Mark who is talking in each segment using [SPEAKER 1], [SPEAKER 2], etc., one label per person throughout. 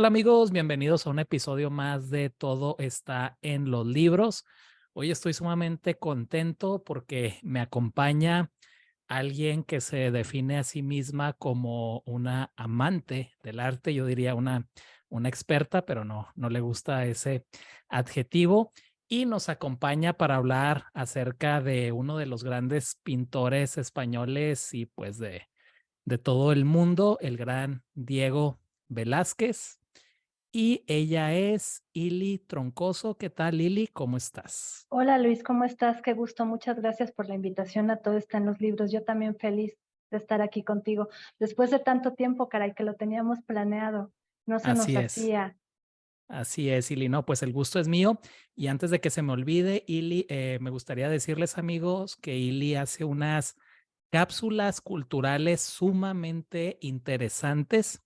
[SPEAKER 1] tal amigos? Bienvenidos a un episodio más de Todo está en los libros. Hoy estoy sumamente contento porque me acompaña alguien que se define a sí misma como una amante del arte, yo diría una experta, pero no le gusta ese adjetivo. Y nos acompaña para hablar acerca de uno de los grandes pintores españoles y pues de todo el mundo, el gran Diego Velázquez. Y ella es Ili Troncoso. ¿Qué tal, Ili? ¿Cómo estás?
[SPEAKER 2] Hola Luis, ¿cómo estás? Qué gusto, muchas gracias por la invitación a Todo está en los libros. Yo también feliz de estar aquí contigo. Después de tanto tiempo, caray, que lo teníamos planeado, no se nos
[SPEAKER 1] Así es.
[SPEAKER 2] hacía.
[SPEAKER 1] Así es, Ili. No, pues el gusto es mío. Y antes de que se me olvide, Ili, me gustaría decirles, amigos, que Ili hace unas cápsulas culturales sumamente interesantes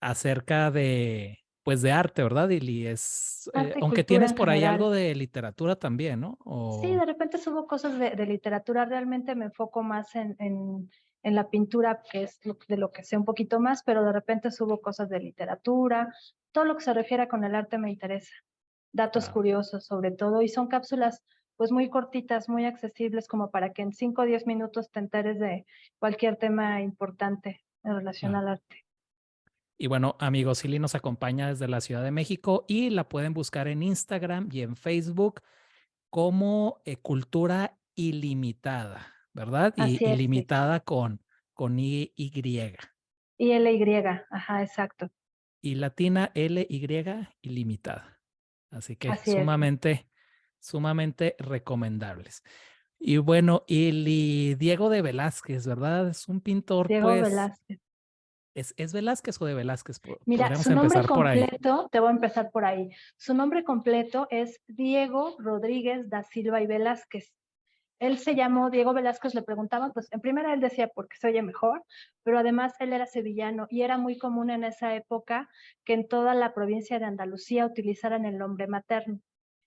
[SPEAKER 1] acerca de, pues, de arte, ¿verdad, Ili?
[SPEAKER 2] Arte y
[SPEAKER 1] Aunque
[SPEAKER 2] cultura
[SPEAKER 1] tienes
[SPEAKER 2] en
[SPEAKER 1] por ahí algo
[SPEAKER 2] general.
[SPEAKER 1] de literatura también, ¿no?
[SPEAKER 2] Sí, de repente subo cosas de literatura, realmente me enfoco más en la pintura, que es de lo que sé un poquito más, pero de repente subo cosas de literatura, todo lo que se refiere con el arte me interesa. Datos
[SPEAKER 1] Ah,
[SPEAKER 2] curiosos sobre todo, y son cápsulas pues muy cortitas, muy accesibles, como para que en 5 o 10 minutos te enteres de cualquier tema importante en relación
[SPEAKER 1] claro.
[SPEAKER 2] al arte.
[SPEAKER 1] Y bueno, amigos, Silly nos acompaña desde la Ciudad de México y la pueden buscar en Instagram y en Facebook como Cultura Ilimitada, ¿verdad? Y
[SPEAKER 2] Así es, sí.
[SPEAKER 1] ilimitada con Y
[SPEAKER 2] Y LY, ajá, exacto.
[SPEAKER 1] y latina LY ilimitada. Así que
[SPEAKER 2] Así es, sí.
[SPEAKER 1] sumamente recomendables. Y bueno, y Diego de Velázquez, ¿verdad? Es un pintor,
[SPEAKER 2] Diego
[SPEAKER 1] pues,
[SPEAKER 2] Velázquez.
[SPEAKER 1] ¿es Velázquez o de Velázquez?
[SPEAKER 2] Mira,
[SPEAKER 1] Podríamos
[SPEAKER 2] su nombre
[SPEAKER 1] empezar por ahí.
[SPEAKER 2] completo, te voy a empezar por ahí. Su nombre completo es Diego Rodríguez da Silva y Velázquez. Él se llamó Diego Velázquez, le preguntaban, pues en primera él decía porque se oye mejor, pero además él era sevillano y era muy común en esa época que en toda la provincia de Andalucía utilizaran el nombre materno.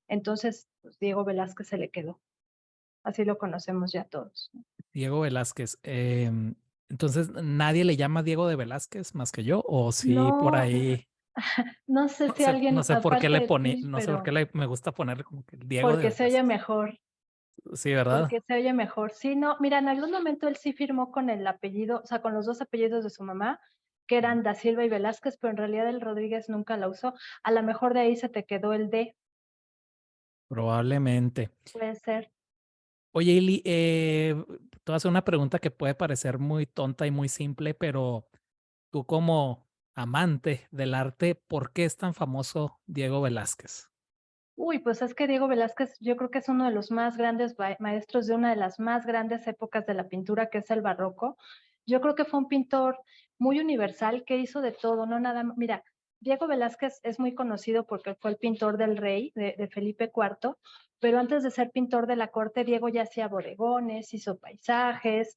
[SPEAKER 2] Entonces, pues, Diego Velázquez se le quedó. Así lo conocemos ya todos.
[SPEAKER 1] Diego Velázquez. Entonces, ¿nadie le llama Diego de Velázquez más que yo? O sí, por
[SPEAKER 2] No,
[SPEAKER 1] ahí,
[SPEAKER 2] no sé si
[SPEAKER 1] no
[SPEAKER 2] alguien
[SPEAKER 1] sé por qué
[SPEAKER 2] aparte
[SPEAKER 1] le
[SPEAKER 2] de
[SPEAKER 1] pone,
[SPEAKER 2] ti,
[SPEAKER 1] no sé por qué
[SPEAKER 2] pero
[SPEAKER 1] me gusta ponerle como que Diego de
[SPEAKER 2] porque se oye
[SPEAKER 1] Velázquez.
[SPEAKER 2] mejor.
[SPEAKER 1] Sí, ¿verdad?
[SPEAKER 2] Porque se oye mejor. Sí, no, mira, en algún momento él sí firmó con el apellido, o sea, con los dos apellidos de su mamá, que
[SPEAKER 1] Mm,
[SPEAKER 2] eran Da Silva y Velázquez, pero en realidad el Rodríguez nunca la usó. A lo mejor de ahí se te quedó el D,
[SPEAKER 1] probablemente.
[SPEAKER 2] puede ser.
[SPEAKER 1] Oye, Ili, te voy a hacer una pregunta que puede parecer muy tonta y muy simple, pero tú como amante del arte, ¿por qué es tan famoso Diego Velázquez?
[SPEAKER 2] Uy, pues es que Diego Velázquez, yo creo que es uno de los más grandes maestros de una de las más grandes épocas de la pintura, que es el barroco. Yo creo que fue un pintor muy universal que hizo de todo, no nada más. Mira, Diego Velázquez es muy conocido porque fue el pintor del rey, de Felipe IV, pero antes de ser pintor de la corte, Diego ya hacía bodegones, hizo paisajes,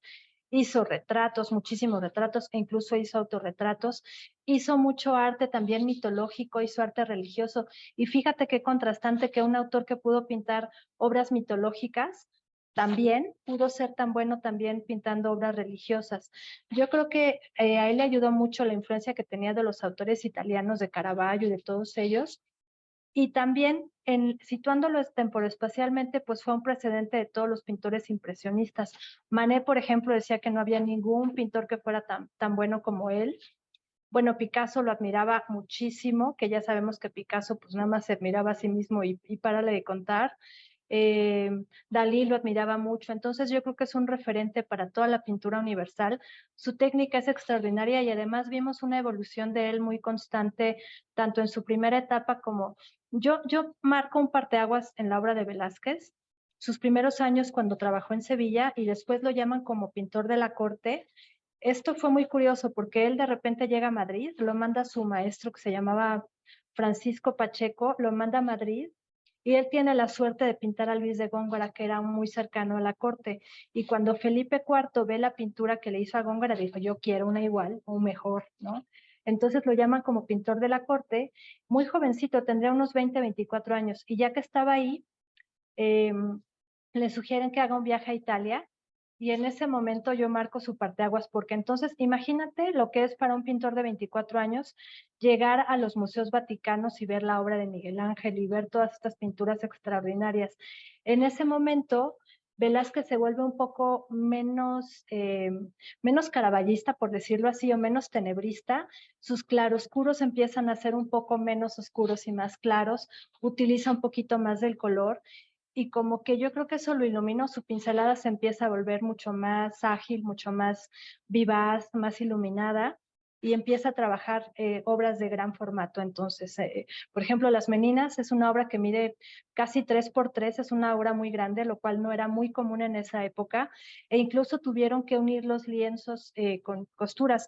[SPEAKER 2] hizo retratos, muchísimos retratos, e incluso hizo autorretratos. Hizo mucho arte también mitológico, hizo arte religioso. Y fíjate qué contrastante que un autor que pudo pintar obras mitológicas también pudo ser tan bueno también pintando obras religiosas. Yo creo que a él le ayudó mucho la influencia que tenía de los autores italianos, de Caravaggio y de todos ellos. Y también, situándolo temporoespacialmente, pues fue un precedente de todos los pintores impresionistas. Manet, por ejemplo, decía que no había ningún pintor que fuera tan bueno como él. Bueno, Picasso lo admiraba muchísimo, que ya sabemos que Picasso pues nada más se admiraba a sí mismo y párale de contar. Eh, Dalí lo admiraba mucho, entonces yo creo que es un referente para toda la pintura universal. Su técnica es extraordinaria y además vimos una evolución de él muy constante, tanto en su primera etapa como yo marco un parteaguas en la obra de Velázquez, sus primeros años cuando trabajó en Sevilla y después lo llaman como pintor de la corte. Esto fue muy curioso porque él de repente llega a Madrid, lo manda su maestro que se llamaba Francisco Pacheco, lo manda a Madrid y él tiene la suerte de pintar a Luis de Góngora, que era muy cercano a la corte. Y cuando Felipe IV ve la pintura que le hizo a Góngora, dijo, yo quiero una igual o mejor, ¿no? Entonces lo llaman como pintor de la corte, muy jovencito, tendría unos 20, 24 años, y ya que estaba ahí, le sugieren que haga un viaje a Italia y en ese momento yo marco su parteaguas, porque entonces imagínate lo que es para un pintor de 24 años llegar a los museos vaticanos y ver la obra de Miguel Ángel y ver todas estas pinturas extraordinarias. En ese momento, Velázquez se vuelve un poco menos caravallista, por decirlo así, o menos tenebrista. Sus claroscuros empiezan a ser un poco menos oscuros y más claros, utiliza un poquito más del color y como que yo creo que eso lo iluminó, su pincelada se empieza a volver mucho más ágil, mucho más vivaz, más iluminada y empieza a trabajar obras de gran formato. Entonces, por ejemplo, Las Meninas es una obra que mide casi 3 por 3, es una obra muy grande, lo cual no era muy común en esa época, e incluso tuvieron que unir los lienzos con costuras.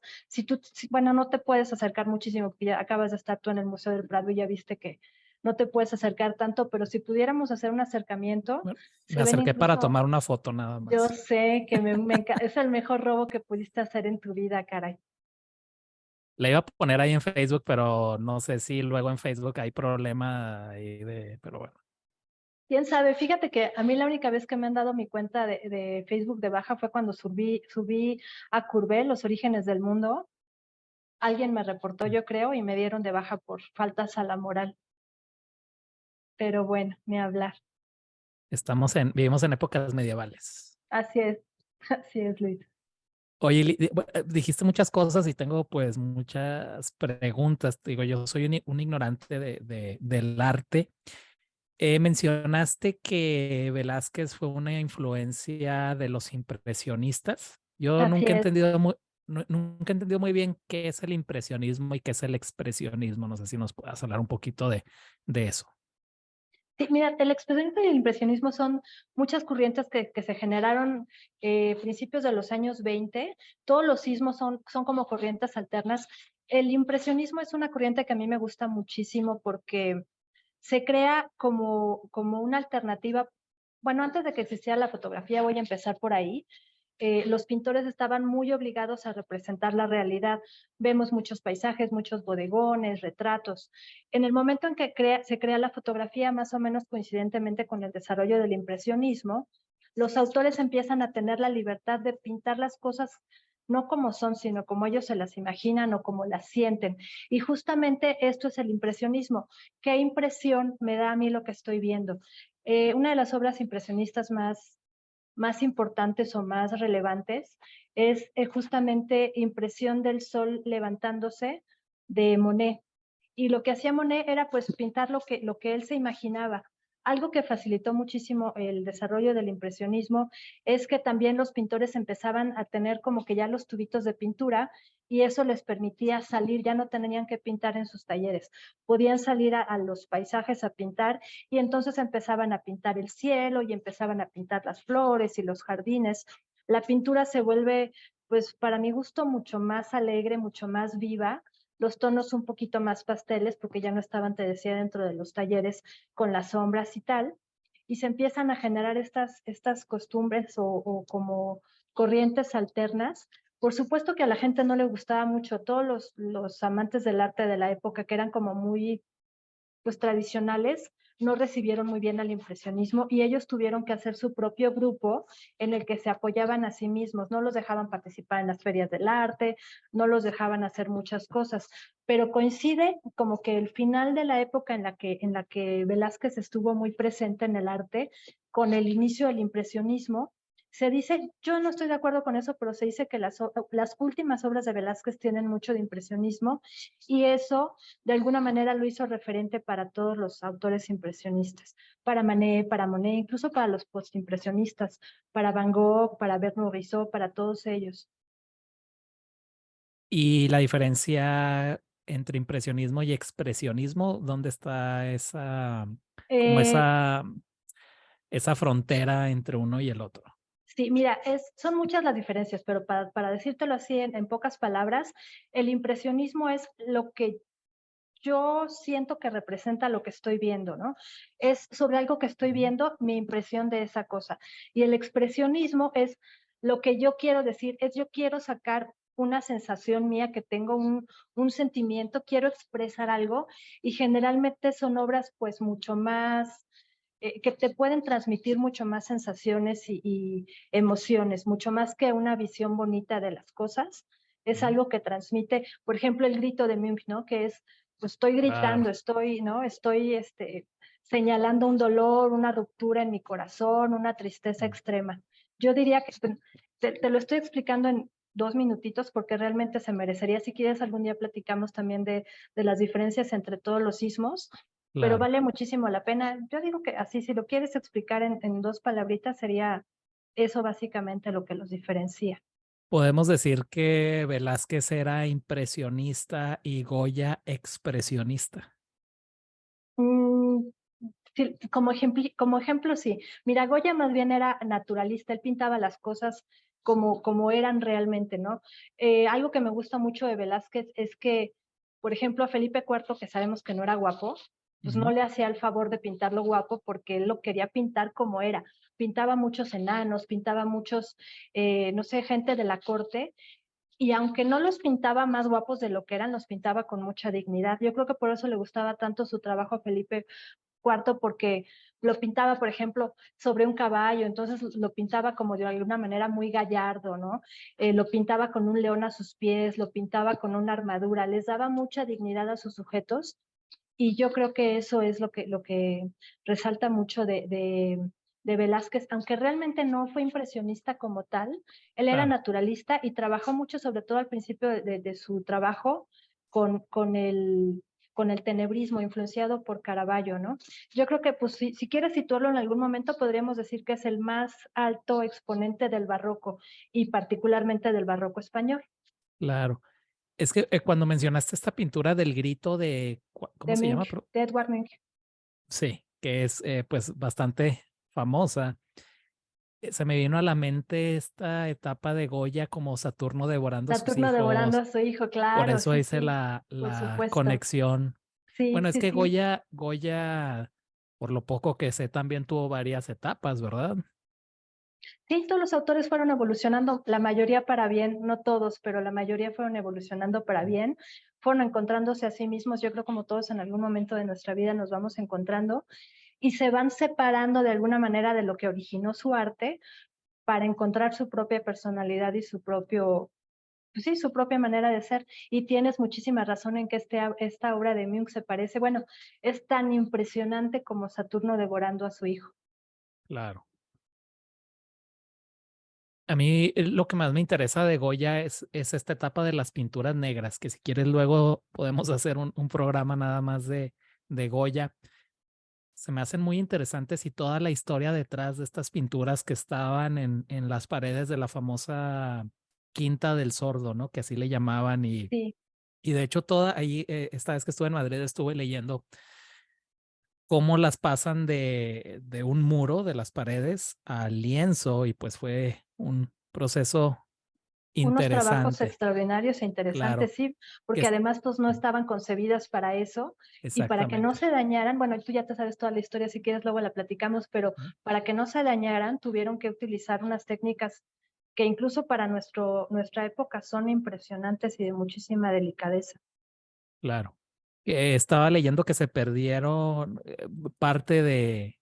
[SPEAKER 2] Bueno, no te puedes acercar muchísimo, porque ya acabas de estar tú en el Museo del Prado y ya viste que no te puedes acercar tanto, pero si pudiéramos hacer un acercamiento,
[SPEAKER 1] Bueno, me
[SPEAKER 2] se ven
[SPEAKER 1] acerqué para
[SPEAKER 2] incluso,
[SPEAKER 1] tomar una foto nada
[SPEAKER 2] yo
[SPEAKER 1] más.
[SPEAKER 2] sé que es el mejor robo que pudiste hacer en tu vida, caray.
[SPEAKER 1] La iba a poner ahí en Facebook, pero no sé si luego en Facebook hay problema ahí pero bueno.
[SPEAKER 2] Quién sabe, fíjate que a mí la única vez que me han dado mi cuenta de Facebook de baja fue cuando subí a Courbet, Los Orígenes del Mundo. Alguien me reportó, yo creo, y me dieron de baja por faltas a la moral. Pero bueno, ni hablar.
[SPEAKER 1] Vivimos en épocas medievales.
[SPEAKER 2] Así es, así es, Luis.
[SPEAKER 1] Oye, dijiste muchas cosas y tengo pues muchas preguntas. Te digo, yo soy un ignorante del arte. Mencionaste que Velázquez fue una influencia de los impresionistas. Yo
[SPEAKER 2] Así
[SPEAKER 1] nunca he
[SPEAKER 2] es.
[SPEAKER 1] entendido nunca he entendido muy bien qué es el impresionismo y qué es el expresionismo. No sé si nos puedas hablar un poquito de eso.
[SPEAKER 2] Sí, mira, el expresionismo y el impresionismo son muchas corrientes que se generaron principios de los años 20. Todos los sismos son como corrientes alternas. El impresionismo es una corriente que a mí me gusta muchísimo porque se crea como una alternativa. Bueno, antes de que existiera la fotografía, voy a empezar por ahí. Los pintores estaban muy obligados a representar la realidad. Vemos muchos paisajes, muchos bodegones, retratos. En el momento en que se crea la fotografía, más o menos coincidentemente con el desarrollo del impresionismo, los autores empiezan a tener la libertad de pintar las cosas no como son, sino como ellos se las imaginan o como las sienten. Y justamente esto es el impresionismo. ¿Qué impresión me da a mí lo que estoy viendo? Una de las obras impresionistas más importantes o más relevantes es justamente Impresión del Sol levantándose de Monet. Y lo que hacía Monet era pues pintar lo que él se imaginaba. Algo que facilitó muchísimo el desarrollo del impresionismo es que también los pintores empezaban a tener como que ya los tubitos de pintura y eso les permitía salir, ya no tenían que pintar en sus talleres, podían salir a los paisajes a pintar y entonces empezaban a pintar el cielo y empezaban a pintar las flores y los jardines. La pintura se vuelve, pues para mi gusto, mucho más alegre, mucho más viva, los tonos un poquito más pasteles, porque ya no estaban, te decía, dentro de los talleres con las sombras y tal, y se empiezan a generar estas costumbres o como corrientes alternas. Por supuesto que a la gente no le gustaba mucho, todos los amantes del arte de la época, que eran como muy pues tradicionales, no recibieron muy bien al impresionismo y ellos tuvieron que hacer su propio grupo en el que se apoyaban a sí mismos, no los dejaban participar en las ferias del arte, no los dejaban hacer muchas cosas, pero coincide como que el final de la época en la que Velázquez estuvo muy presente en el arte con el inicio del impresionismo. Se dice, yo no estoy de acuerdo con eso, pero se dice que las últimas obras de Velázquez tienen mucho de impresionismo y eso de alguna manera lo hizo referente para todos los autores impresionistas, para Manet, para Monet, incluso para los postimpresionistas, para Van Gogh, para Bernard Rizzo, para todos ellos.
[SPEAKER 1] Y la diferencia entre impresionismo y expresionismo, ¿dónde está como
[SPEAKER 2] Eh,
[SPEAKER 1] esa frontera entre uno y el otro?
[SPEAKER 2] sí, mira, son muchas las diferencias, pero para decírtelo así en pocas palabras, el impresionismo es lo que yo siento que representa lo que estoy viendo, ¿no? Es sobre algo que estoy viendo, mi impresión de esa cosa. Y el expresionismo es lo que yo quiero decir, es yo quiero sacar una sensación mía, que tengo un sentimiento, quiero expresar algo y generalmente son obras pues mucho más que te pueden transmitir mucho más sensaciones y emociones, mucho más que una visión bonita de las cosas. Es algo que transmite, por ejemplo, el grito de Munch, ¿no? Que es, pues estoy
[SPEAKER 1] Claro.
[SPEAKER 2] gritando, ¿no? Estoy señalando un dolor, una ruptura en mi corazón, una tristeza extrema. Yo diría que te lo estoy explicando en 2 minutitos porque realmente se merecería. Si quieres, algún día platicamos también de las diferencias entre todos los sismos, pero
[SPEAKER 1] Claro.
[SPEAKER 2] vale muchísimo la pena. Yo digo que así, si lo quieres explicar en 2 palabritas, sería eso básicamente lo que los diferencia.
[SPEAKER 1] Podemos decir que Velázquez era impresionista y Goya expresionista.
[SPEAKER 2] Mm, sí, como ejemplo, sí. Mira, Goya más bien era naturalista, él pintaba las cosas como eran realmente, ¿no? Algo que me gusta mucho de Velázquez es que, por ejemplo, a Felipe IV, que sabemos que no era guapo, pues no
[SPEAKER 1] Ujú.
[SPEAKER 2] le hacía el favor de pintarlo guapo porque él lo quería pintar como era. Pintaba muchos enanos, pintaba muchos, no sé, gente de la corte, y aunque no los pintaba más guapos de lo que eran, los pintaba con mucha dignidad. Yo creo que por eso le gustaba tanto su trabajo a Felipe cuarto porque lo pintaba, por ejemplo, sobre un caballo, entonces lo pintaba como de alguna manera muy gallardo, ¿no? Lo pintaba con un león a sus pies, lo pintaba con una armadura, les daba mucha dignidad a sus sujetos y yo creo que eso es lo que resalta mucho de Velázquez, aunque realmente no fue impresionista como tal, él era
[SPEAKER 1] Claro.
[SPEAKER 2] naturalista y trabajó mucho, sobre todo al principio de su trabajo, con el tenebrismo, influenciado por Caravaggio, ¿no? Yo creo que, pues, si quieres situarlo en algún momento, podríamos decir que es el más alto exponente del barroco y particularmente del barroco español,
[SPEAKER 1] Claro. Es que cuando mencionaste esta pintura del grito de, ¿cómo
[SPEAKER 2] de
[SPEAKER 1] se llama?
[SPEAKER 2] Munch, de Edward Munch.
[SPEAKER 1] Sí, que es pues bastante famosa. Se me vino a la mente esta etapa de Goya como Saturno devorando a sus
[SPEAKER 2] Saturno devorando
[SPEAKER 1] hijos.
[SPEAKER 2] a su hijo,
[SPEAKER 1] Por
[SPEAKER 2] claro,
[SPEAKER 1] eso
[SPEAKER 2] sí,
[SPEAKER 1] hice
[SPEAKER 2] sí, por
[SPEAKER 1] la
[SPEAKER 2] supuesto.
[SPEAKER 1] conexión.
[SPEAKER 2] Sí,
[SPEAKER 1] Bueno, es
[SPEAKER 2] sí,
[SPEAKER 1] que
[SPEAKER 2] sí.
[SPEAKER 1] Goya, por lo poco que sé, también tuvo varias etapas, ¿verdad?
[SPEAKER 2] Sí, todos los autores fueron evolucionando, la mayoría para bien, no todos, pero la mayoría fueron evolucionando para bien, fueron encontrándose a sí mismos, yo creo como todos en algún momento de nuestra vida nos vamos encontrando y se van separando de alguna manera de lo que originó su arte para encontrar su propia personalidad y su propio, pues sí, su propia manera de ser. Y tienes muchísima razón en que esta obra de Munch se parece, bueno, es tan impresionante como Saturno devorando a su hijo.
[SPEAKER 1] Claro. A mí lo que más me interesa de Goya es esta etapa de las pinturas negras, que si quieres luego podemos hacer un programa nada más de Goya. Se me hacen muy interesantes y toda la historia detrás de estas pinturas que estaban en las paredes de la famosa Quinta del Sordo, ¿no? Que así le llamaban
[SPEAKER 2] Sí,
[SPEAKER 1] y de hecho toda ahí, esta vez que estuve en Madrid estuve leyendo cómo las pasan de un muro de las paredes al lienzo y pues fue un proceso
[SPEAKER 2] unos trabajos
[SPEAKER 1] interesante,
[SPEAKER 2] extraordinarios e
[SPEAKER 1] claro,
[SPEAKER 2] interesantes, sí,
[SPEAKER 1] que
[SPEAKER 2] porque
[SPEAKER 1] es
[SPEAKER 2] además pues no estaban concebidas para eso y para que no
[SPEAKER 1] exactamente.
[SPEAKER 2] se dañaran, bueno, tú ya te sabes toda la historia, si quieres luego la platicamos, pero
[SPEAKER 1] Ujú.
[SPEAKER 2] para que no se dañaran tuvieron que utilizar unas técnicas que incluso para nuestra época son impresionantes y de muchísima delicadeza.
[SPEAKER 1] Claro. Estaba leyendo que se perdieron parte de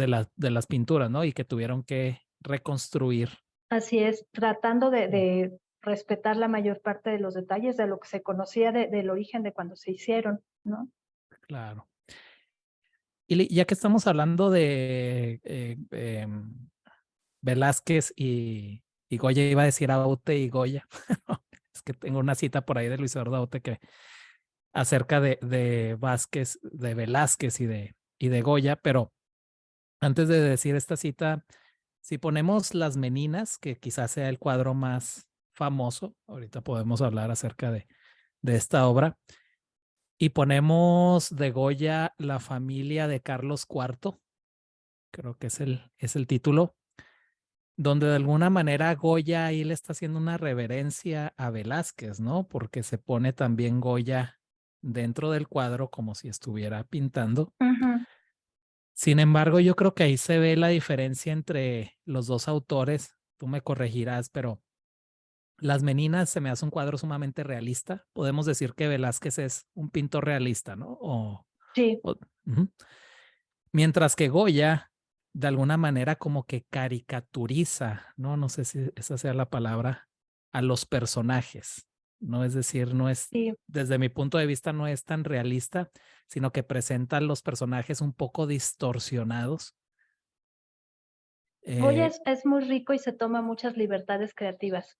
[SPEAKER 1] las pinturas, ¿no? Y que tuvieron que reconstruir.
[SPEAKER 2] Así es, tratando de,
[SPEAKER 1] Mm.
[SPEAKER 2] de respetar la mayor parte de los detalles de lo que se conocía del origen de cuando se hicieron, ¿no?
[SPEAKER 1] Claro. Y ya que estamos hablando de Velázquez y Goya, iba a decir Aute y Goya. Es que tengo una cita por ahí de Luis Eduardo Aute que acerca de Vázquez, de Velázquez y de Goya, pero antes de decir esta cita, si ponemos Las Meninas, que quizás sea el cuadro más famoso, ahorita podemos hablar acerca de esta obra, y ponemos de Goya La familia de Carlos IV, creo que es el título, donde de alguna manera Goya ahí le está haciendo una reverencia a Velázquez, ¿no? Porque se pone también Goya dentro del cuadro como si estuviera pintando.
[SPEAKER 2] Ujú.
[SPEAKER 1] Sin embargo, yo creo que ahí se ve la diferencia entre los dos autores. Tú me corregirás, pero Las Meninas se me hace un cuadro sumamente realista. Podemos decir que Velázquez es un pintor realista, ¿no?
[SPEAKER 2] Sí,
[SPEAKER 1] O- ujú. Mientras que Goya, de alguna manera, como que caricaturiza, ¿no? No sé si esa sea la palabra, a los personajes, ¿no? Es decir, no es,
[SPEAKER 2] Y
[SPEAKER 1] desde mi punto de vista, no es tan realista, sino que presenta a los personajes un poco distorsionados.
[SPEAKER 2] Goya
[SPEAKER 1] Eh,
[SPEAKER 2] es muy rico y se toma muchas libertades creativas.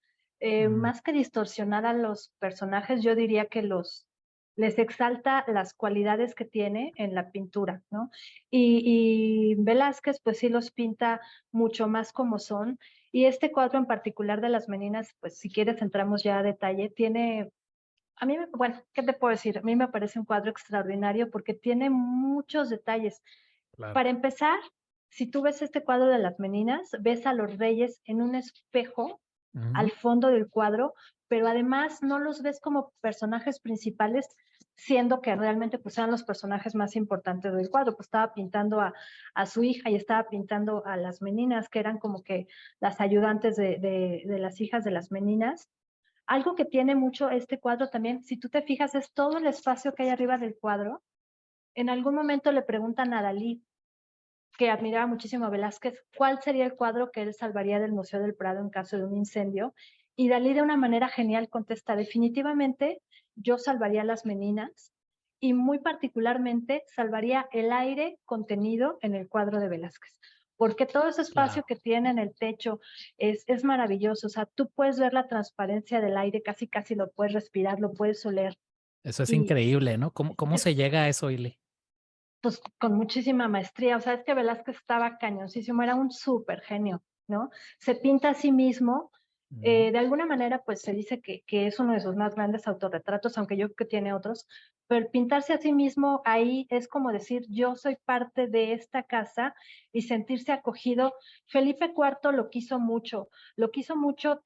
[SPEAKER 1] mm,
[SPEAKER 2] Más que distorsionar a los personajes, yo diría que les exalta las cualidades que tiene en la pintura, ¿no? Y Velázquez, pues sí los pinta mucho más como son. Y este cuadro en particular de las Meninas, pues si quieres entramos ya a detalle, tiene, bueno, ¿qué te puedo decir? A mí me parece un cuadro extraordinario porque tiene muchos detalles.
[SPEAKER 1] claro.
[SPEAKER 2] Para empezar, si tú ves este cuadro de las Meninas, ves a los reyes en un espejo al
[SPEAKER 1] Ujú,
[SPEAKER 2] fondo del cuadro, pero además no los ves como personajes principales, siendo que realmente pues eran los personajes más importantes del cuadro. Pues estaba pintando a su hija y estaba pintando a las Meninas, que eran como que las ayudantes de las hijas de las Meninas. Algo que tiene mucho este cuadro también, si tú te fijas, es todo el espacio que hay arriba del cuadro. En algún momento le preguntan a Dalí, que admiraba muchísimo a Velázquez, cuál sería el cuadro que él salvaría del Museo del Prado en caso de un incendio. Y Dalí de una manera genial contesta, definitivamente yo salvaría las Meninas y muy particularmente salvaría el aire contenido en el cuadro de Velázquez. Porque todo ese espacio
[SPEAKER 1] claro.
[SPEAKER 2] que tiene en el techo es maravilloso. O sea, tú puedes ver la transparencia del aire, casi casi lo puedes respirar, lo puedes oler.
[SPEAKER 1] Eso es
[SPEAKER 2] Y
[SPEAKER 1] increíble, ¿no? ¿Cómo se
[SPEAKER 2] es,
[SPEAKER 1] llega a eso, Ili?
[SPEAKER 2] pues con muchísima maestría, o sea, es que Velázquez estaba cañoncísimo, era un súper genio, ¿no? Se pinta a sí mismo,
[SPEAKER 1] Ujú,
[SPEAKER 2] de alguna manera, pues se dice que es uno de sus más grandes autorretratos, aunque yo creo que tiene otros, pero pintarse a sí mismo ahí es como decir, yo soy parte de esta casa y sentirse acogido. Felipe IV lo quiso mucho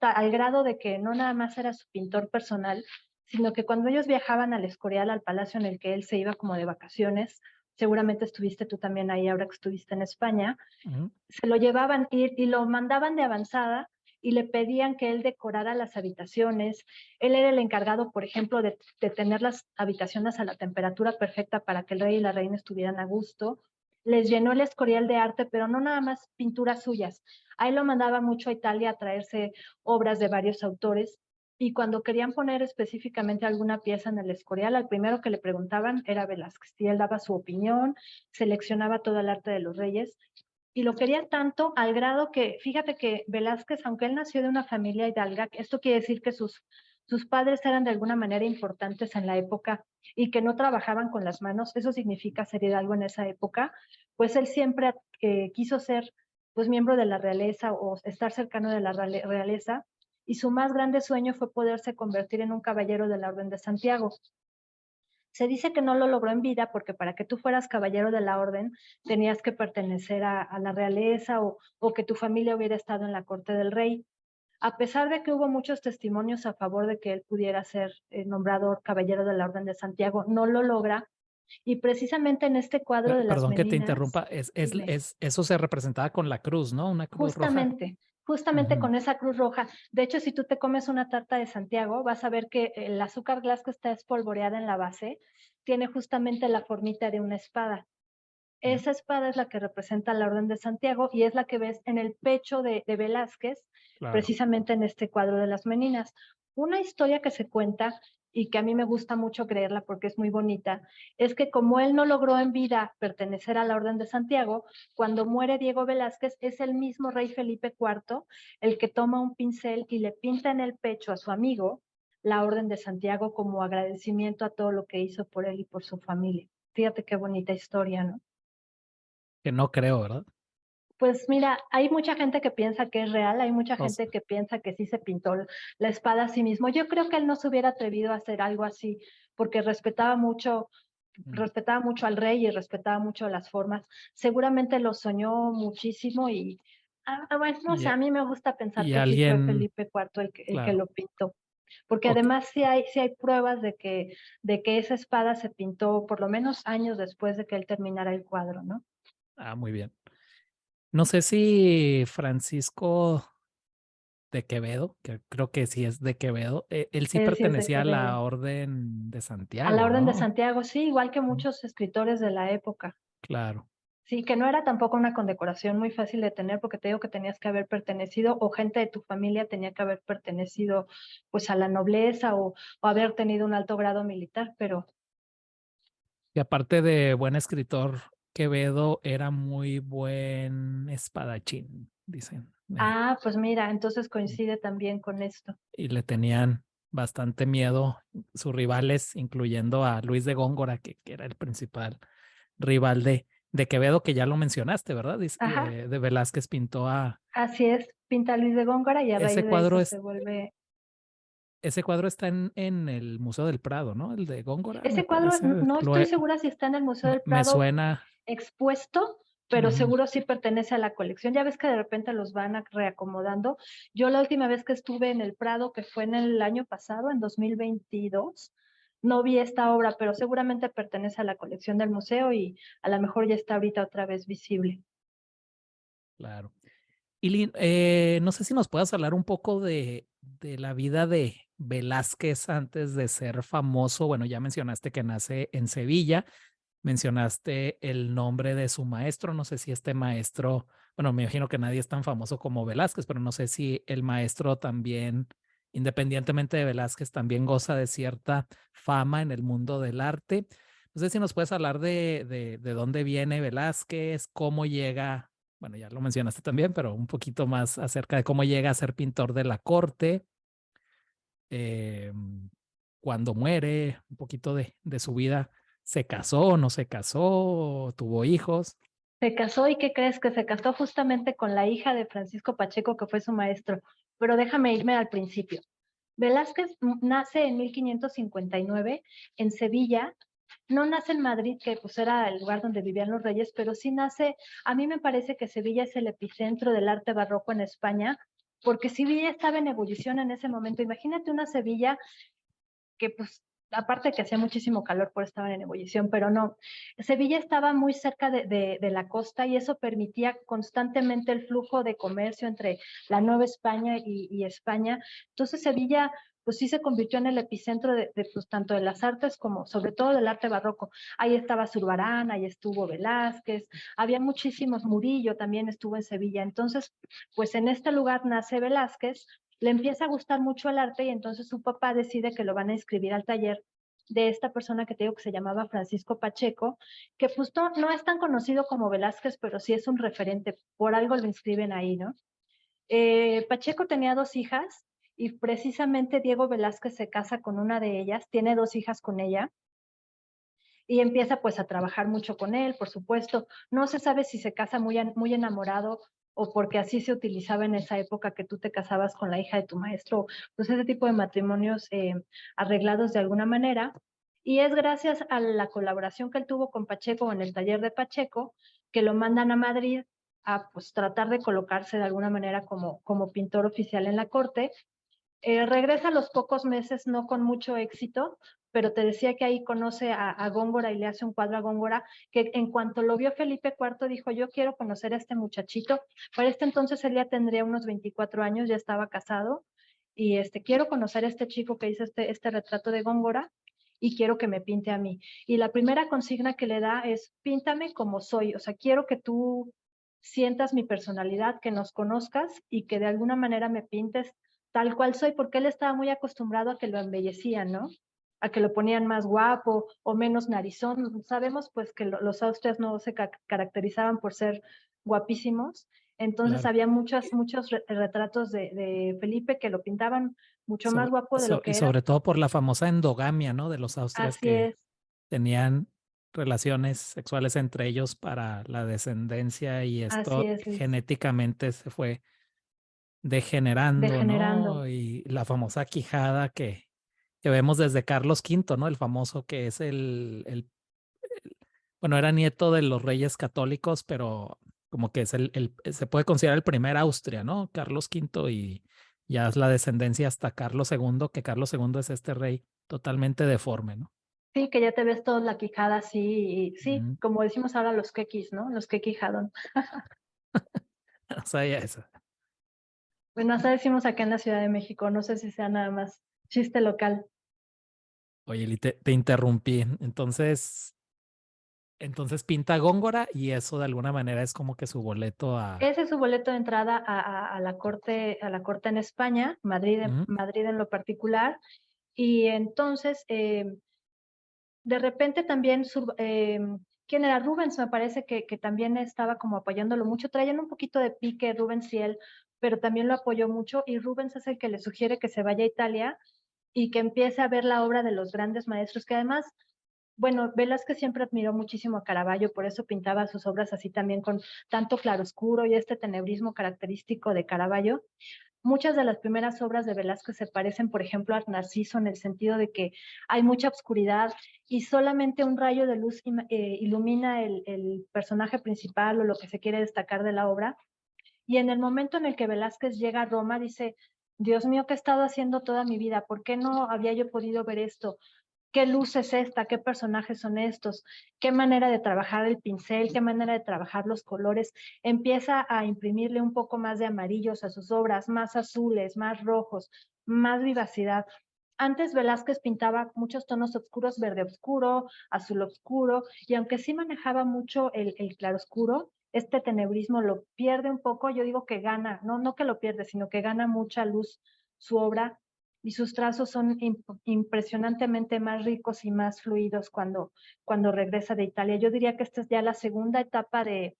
[SPEAKER 2] al grado de que no nada más era su pintor personal, sino que cuando ellos viajaban al Escorial, al palacio en el que él se iba como de vacaciones, seguramente estuviste tú también ahí ahora que estuviste en España,
[SPEAKER 1] ujú.
[SPEAKER 2] se lo llevaban y lo mandaban de avanzada y le pedían que él decorara las habitaciones. Él era el encargado, por ejemplo, de tener las habitaciones a la temperatura perfecta para que el rey y la reina estuvieran a gusto. Les llenó el Escorial de arte, pero no nada más pinturas suyas. Ahí lo mandaba mucho a Italia a traerse obras de varios autores. Y cuando querían poner específicamente alguna pieza en el Escorial, al primero que le preguntaban era Velázquez. Y él daba su opinión, seleccionaba todo el arte de los reyes y lo quería tanto al grado que, fíjate que Velázquez, aunque él nació de una familia hidalga, esto quiere decir que sus padres eran de alguna manera importantes en la época y que no trabajaban con las manos, eso significa ser hidalgo en esa época, pues él siempre quiso ser pues miembro de la realeza o estar cercano de la realeza y su más grande sueño fue poderse convertir en un caballero de la Orden de Santiago. Se dice que no lo logró en vida porque para que tú fueras caballero de la orden tenías que pertenecer a la realeza o que tu familia hubiera estado en la corte del rey. A pesar de que hubo muchos testimonios a favor de que él pudiera ser nombrado caballero de la Orden de Santiago, no lo logra. Y precisamente en este cuadro de las
[SPEAKER 1] Perdón que te
[SPEAKER 2] Meninas,
[SPEAKER 1] interrumpa,
[SPEAKER 2] dime,
[SPEAKER 1] eso se representaba con la cruz, ¿no? Una cruz roja.
[SPEAKER 2] justamente
[SPEAKER 1] Ujú,
[SPEAKER 2] con esa cruz roja. De hecho, si tú te comes una tarta de Santiago, vas a ver que el azúcar glass que está espolvoreada en la base tiene justamente la formita de una espada.
[SPEAKER 1] ujú,
[SPEAKER 2] Esa espada es la que representa la Orden de Santiago y es la que ves en el pecho de Velázquez,
[SPEAKER 1] claro.
[SPEAKER 2] precisamente en este cuadro de las Meninas. Una historia que se cuenta y que a mí me gusta mucho creerla porque es muy bonita, es que como él no logró en vida pertenecer a la Orden de Santiago, cuando muere Diego Velázquez es el mismo rey Felipe IV el que toma un pincel y le pinta en el pecho a su amigo la Orden de Santiago como agradecimiento a todo lo que hizo por él y por su familia. Fíjate qué bonita historia, ¿no?
[SPEAKER 1] Que no creo, ¿verdad?
[SPEAKER 2] Pues mira, hay mucha gente que piensa que es real, hay mucha
[SPEAKER 1] O sea,
[SPEAKER 2] gente que piensa que sí se pintó la espada a sí mismo. Yo creo que él no se hubiera atrevido a hacer algo así porque
[SPEAKER 1] mm,
[SPEAKER 2] respetaba mucho al rey y respetaba mucho las formas. Seguramente lo soñó muchísimo y, bueno, no sé,
[SPEAKER 1] y,
[SPEAKER 2] a mí me gusta pensar
[SPEAKER 1] y
[SPEAKER 2] que sí fue
[SPEAKER 1] alguien,
[SPEAKER 2] Felipe IV el que
[SPEAKER 1] claro.
[SPEAKER 2] lo pintó. Porque
[SPEAKER 1] Ok.
[SPEAKER 2] además sí hay pruebas de que esa espada se pintó por lo menos años después de que él terminara el cuadro, ¿no?
[SPEAKER 1] Ah, muy bien. No sé si Francisco de Quevedo, que creo que sí es de Quevedo, él sí
[SPEAKER 2] Él sí es de
[SPEAKER 1] pertenecía a
[SPEAKER 2] Quevedo.
[SPEAKER 1] la Orden de
[SPEAKER 2] A la
[SPEAKER 1] Santiago,
[SPEAKER 2] Orden de
[SPEAKER 1] ¿no?
[SPEAKER 2] Santiago, sí, igual que
[SPEAKER 1] Mm,
[SPEAKER 2] muchos escritores de la época.
[SPEAKER 1] claro.
[SPEAKER 2] Sí, que no era tampoco una condecoración muy fácil de tener, porque te digo que tenías que haber pertenecido, o gente de tu familia tenía que haber pertenecido pues a la nobleza o haber tenido un alto grado militar, pero
[SPEAKER 1] Y aparte de buen escritor, Quevedo era muy buen espadachín, dicen.
[SPEAKER 2] pues mira, entonces coincide también con esto.
[SPEAKER 1] Y le tenían bastante miedo sus rivales, incluyendo a Luis de Góngora, que era el principal rival de Quevedo, que ya lo mencionaste, ¿verdad?
[SPEAKER 2] Ajá,
[SPEAKER 1] De Velázquez pintó a...
[SPEAKER 2] así es, pinta Luis de Góngora y a
[SPEAKER 1] Ese
[SPEAKER 2] raíz de eso
[SPEAKER 1] cuadro,
[SPEAKER 2] se vuelve.
[SPEAKER 1] ese cuadro está en el Museo del Prado, ¿no? El de Góngora, me
[SPEAKER 2] Ese cuadro
[SPEAKER 1] parece.
[SPEAKER 2] no estoy segura si está en el Museo del
[SPEAKER 1] Me
[SPEAKER 2] Prado
[SPEAKER 1] suena.
[SPEAKER 2] expuesto, pero
[SPEAKER 1] Ujú.
[SPEAKER 2] seguro sí pertenece a la colección. Ya ves que de repente los van reacomodando. Yo la última vez que estuve en el Prado, que fue en el año pasado, en 2022, no vi esta obra, pero seguramente pertenece a la colección del museo y a lo mejor ya está ahorita otra vez visible.
[SPEAKER 1] Claro. Y no sé si nos puedas hablar un poco de la vida de Velázquez antes de ser famoso. Bueno, ya mencionaste que nace en Sevilla, mencionaste el nombre de su maestro. No sé si este maestro, bueno, me imagino que nadie es tan famoso como Velázquez, pero no sé si el maestro también, independientemente de Velázquez, también goza de cierta fama en el mundo del arte. No sé si nos puedes hablar de dónde viene Velázquez, cómo llega, bueno, ya lo mencionaste también, pero un poquito más acerca de cómo llega a ser pintor de la corte, eh, cuando muere, un poquito de su vida. ¿Se casó, no se casó, tuvo hijos?
[SPEAKER 2] Se casó y ¿qué crees? Que se casó justamente con la hija de Francisco Pacheco, que fue su maestro. Pero déjame irme al principio. Velázquez nace en 1559 en Sevilla. No nace en Madrid, que pues era el lugar donde vivían los reyes, pero sí nace, a mí me parece que Sevilla es el epicentro del arte barroco en España, porque Sevilla estaba en ebullición en ese momento. Imagínate una Sevilla que pues aparte que hacía muchísimo calor por estaban en ebullición, pero no. Sevilla estaba muy cerca de la costa y eso permitía constantemente el flujo de comercio entre la Nueva España y España. Entonces Sevilla pues sí se convirtió en el epicentro pues, tanto de las artes como sobre todo del arte barroco. Ahí estaba Zurbarán, ahí estuvo Velázquez, había muchísimos, Murillo también estuvo en Sevilla. Entonces, pues en este lugar nace Velázquez, le empieza a gustar mucho el arte y entonces su papá decide que lo van a inscribir al taller de esta persona que te digo que se llamaba Francisco Pacheco, que justo no es tan conocido como Velázquez, pero sí es un referente, por algo lo inscriben ahí, ¿no? Pacheco tenía dos hijas y precisamente Diego Velázquez se casa con una de ellas, tiene dos hijas con ella y empieza pues a trabajar mucho con él, por supuesto. No se sabe si se casa muy enamorado o porque así se utilizaba en esa época que tú te casabas con la hija de tu maestro, pues ese tipo de matrimonios arreglados de alguna manera. Y es gracias a la colaboración que él tuvo con Pacheco en el taller de Pacheco que lo mandan a Madrid a pues tratar de colocarse de alguna manera como pintor oficial en la corte. Regresa a los pocos meses, no con mucho éxito, pero te decía que ahí conoce a Góngora y le hace un cuadro a Góngora, que en cuanto lo vio Felipe IV dijo, yo quiero conocer a este muchachito. Para este entonces él ya tendría unos 24 años, ya estaba casado, y quiero conocer a este chico que hizo este retrato de Góngora y quiero que me pinte a mí. Y la primera consigna que le da es, píntame como soy, o sea, quiero que tú sientas mi personalidad, que nos conozcas y que de alguna manera me pintes tal cual soy, porque él estaba muy acostumbrado a que lo embellecían, ¿no? A que lo ponían más guapo o menos narizón. Sabemos pues que los austrias no se caracterizaban por ser guapísimos, entonces
[SPEAKER 1] Claro.
[SPEAKER 2] había muchos retratos de Felipe que lo pintaban mucho más
[SPEAKER 1] Sobre,
[SPEAKER 2] guapo de lo
[SPEAKER 1] y
[SPEAKER 2] que era.
[SPEAKER 1] sobre todo por la famosa endogamia, ¿no? De los austrias
[SPEAKER 2] Así
[SPEAKER 1] que
[SPEAKER 2] es,
[SPEAKER 1] tenían relaciones sexuales entre ellos para la descendencia y
[SPEAKER 2] así
[SPEAKER 1] esto
[SPEAKER 2] es, Luis,
[SPEAKER 1] genéticamente se fue degenerando,
[SPEAKER 2] degenerando.
[SPEAKER 1] ¿no? Y la famosa quijada que vemos desde Carlos V, ¿no? El famoso que es bueno, era nieto de los reyes católicos, pero como que es se puede considerar el primer Austria, ¿no? Carlos V y ya es la descendencia hasta Carlos II, que Carlos II es este rey totalmente deforme, ¿no?
[SPEAKER 2] Sí, que ya te ves toda la quijada así, y, sí,
[SPEAKER 1] Ujú.
[SPEAKER 2] como decimos ahora los quequis, ¿no? Los quequijadón.
[SPEAKER 1] O sea, ya eso.
[SPEAKER 2] Bueno, así decimos acá en la Ciudad de México, no sé si sea nada más chiste local.
[SPEAKER 1] Oye, Eli, te interrumpí. Entonces, Entonces pinta Góngora y eso de alguna manera es como que su boleto a...
[SPEAKER 2] Ese es su boleto de entrada a a la corte en España, Madrid,
[SPEAKER 1] Ujú.
[SPEAKER 2] Madrid en lo particular. Y entonces, de repente también, ¿quién era? Rubens, me parece que también estaba como apoyándolo mucho. Traían un poquito de pique Rubens y él, pero también lo apoyó mucho. Y Rubens es el que le sugiere que se vaya a Italia y que empiece a ver la obra de los grandes maestros, que además, bueno, Velázquez siempre admiró muchísimo a Caravaggio, por eso pintaba sus obras así también con tanto claroscuro y este tenebrismo característico de Caravaggio. Muchas de las primeras obras de Velázquez se parecen, por ejemplo, a Narciso en el sentido de que hay mucha oscuridad y solamente un rayo de luz ilumina el personaje principal o lo que se quiere destacar de la obra. Y en el momento en el que Velázquez llega a Roma, dice, Dios mío, ¿qué he estado haciendo toda mi vida? ¿Por qué no había yo podido ver esto? ¿Qué luz es esta? ¿Qué personajes son estos? ¿Qué manera de trabajar el pincel? ¿Qué manera de trabajar los colores? Empieza a imprimirle un poco más de amarillos a sus obras, más azules, más rojos, más vivacidad. Antes Velázquez pintaba muchos tonos oscuros, verde oscuro, azul oscuro, y aunque sí manejaba mucho el claroscuro, este tenebrismo lo pierde un poco, yo digo que gana, no que lo pierde, sino que gana mucha luz su obra y sus trazos son impresionantemente más ricos y más fluidos cuando regresa de Italia. Yo diría que esta es ya la segunda etapa de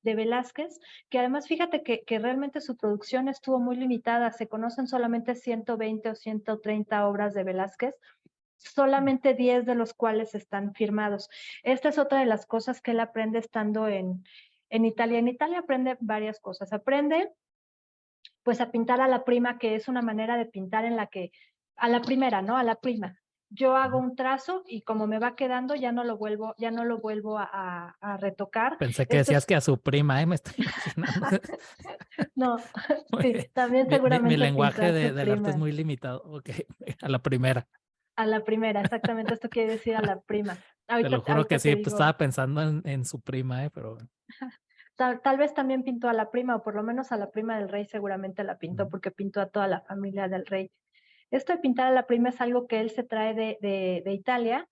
[SPEAKER 2] Velázquez, que además fíjate que realmente su producción estuvo muy limitada, se conocen solamente 120 o 130 obras de Velázquez, solamente 10 de los cuales están firmados. Esta es otra de las cosas que él aprende estando en Italia. En Italia aprende varias cosas. Aprende pues a pintar a la prima, que es una manera de pintar en la que, a la primera, ¿no? A la prima. Yo hago un trazo y como me va quedando, ya no lo vuelvo a retocar.
[SPEAKER 1] Pensé que
[SPEAKER 2] Esto
[SPEAKER 1] decías
[SPEAKER 2] es,
[SPEAKER 1] que a su prima, me estoy imaginando.
[SPEAKER 2] no,
[SPEAKER 1] Muy
[SPEAKER 2] sí,
[SPEAKER 1] bien.
[SPEAKER 2] también
[SPEAKER 1] Mi
[SPEAKER 2] seguramente pintó
[SPEAKER 1] lenguaje
[SPEAKER 2] a su
[SPEAKER 1] del arte es
[SPEAKER 2] prima.
[SPEAKER 1] muy limitado. Ok, a la primera.
[SPEAKER 2] A la primera, exactamente, esto quiere decir a la prima.
[SPEAKER 1] Te lo juro que
[SPEAKER 2] Ahorita te
[SPEAKER 1] sí, pues,
[SPEAKER 2] digo,
[SPEAKER 1] estaba pensando en su prima, pero bueno.
[SPEAKER 2] tal vez también pintó a la prima, o por lo menos a la prima del rey seguramente la pintó,
[SPEAKER 1] Ujú.
[SPEAKER 2] porque pintó a toda la familia del rey. Esto de pintar a la prima es algo que él se trae de Italia.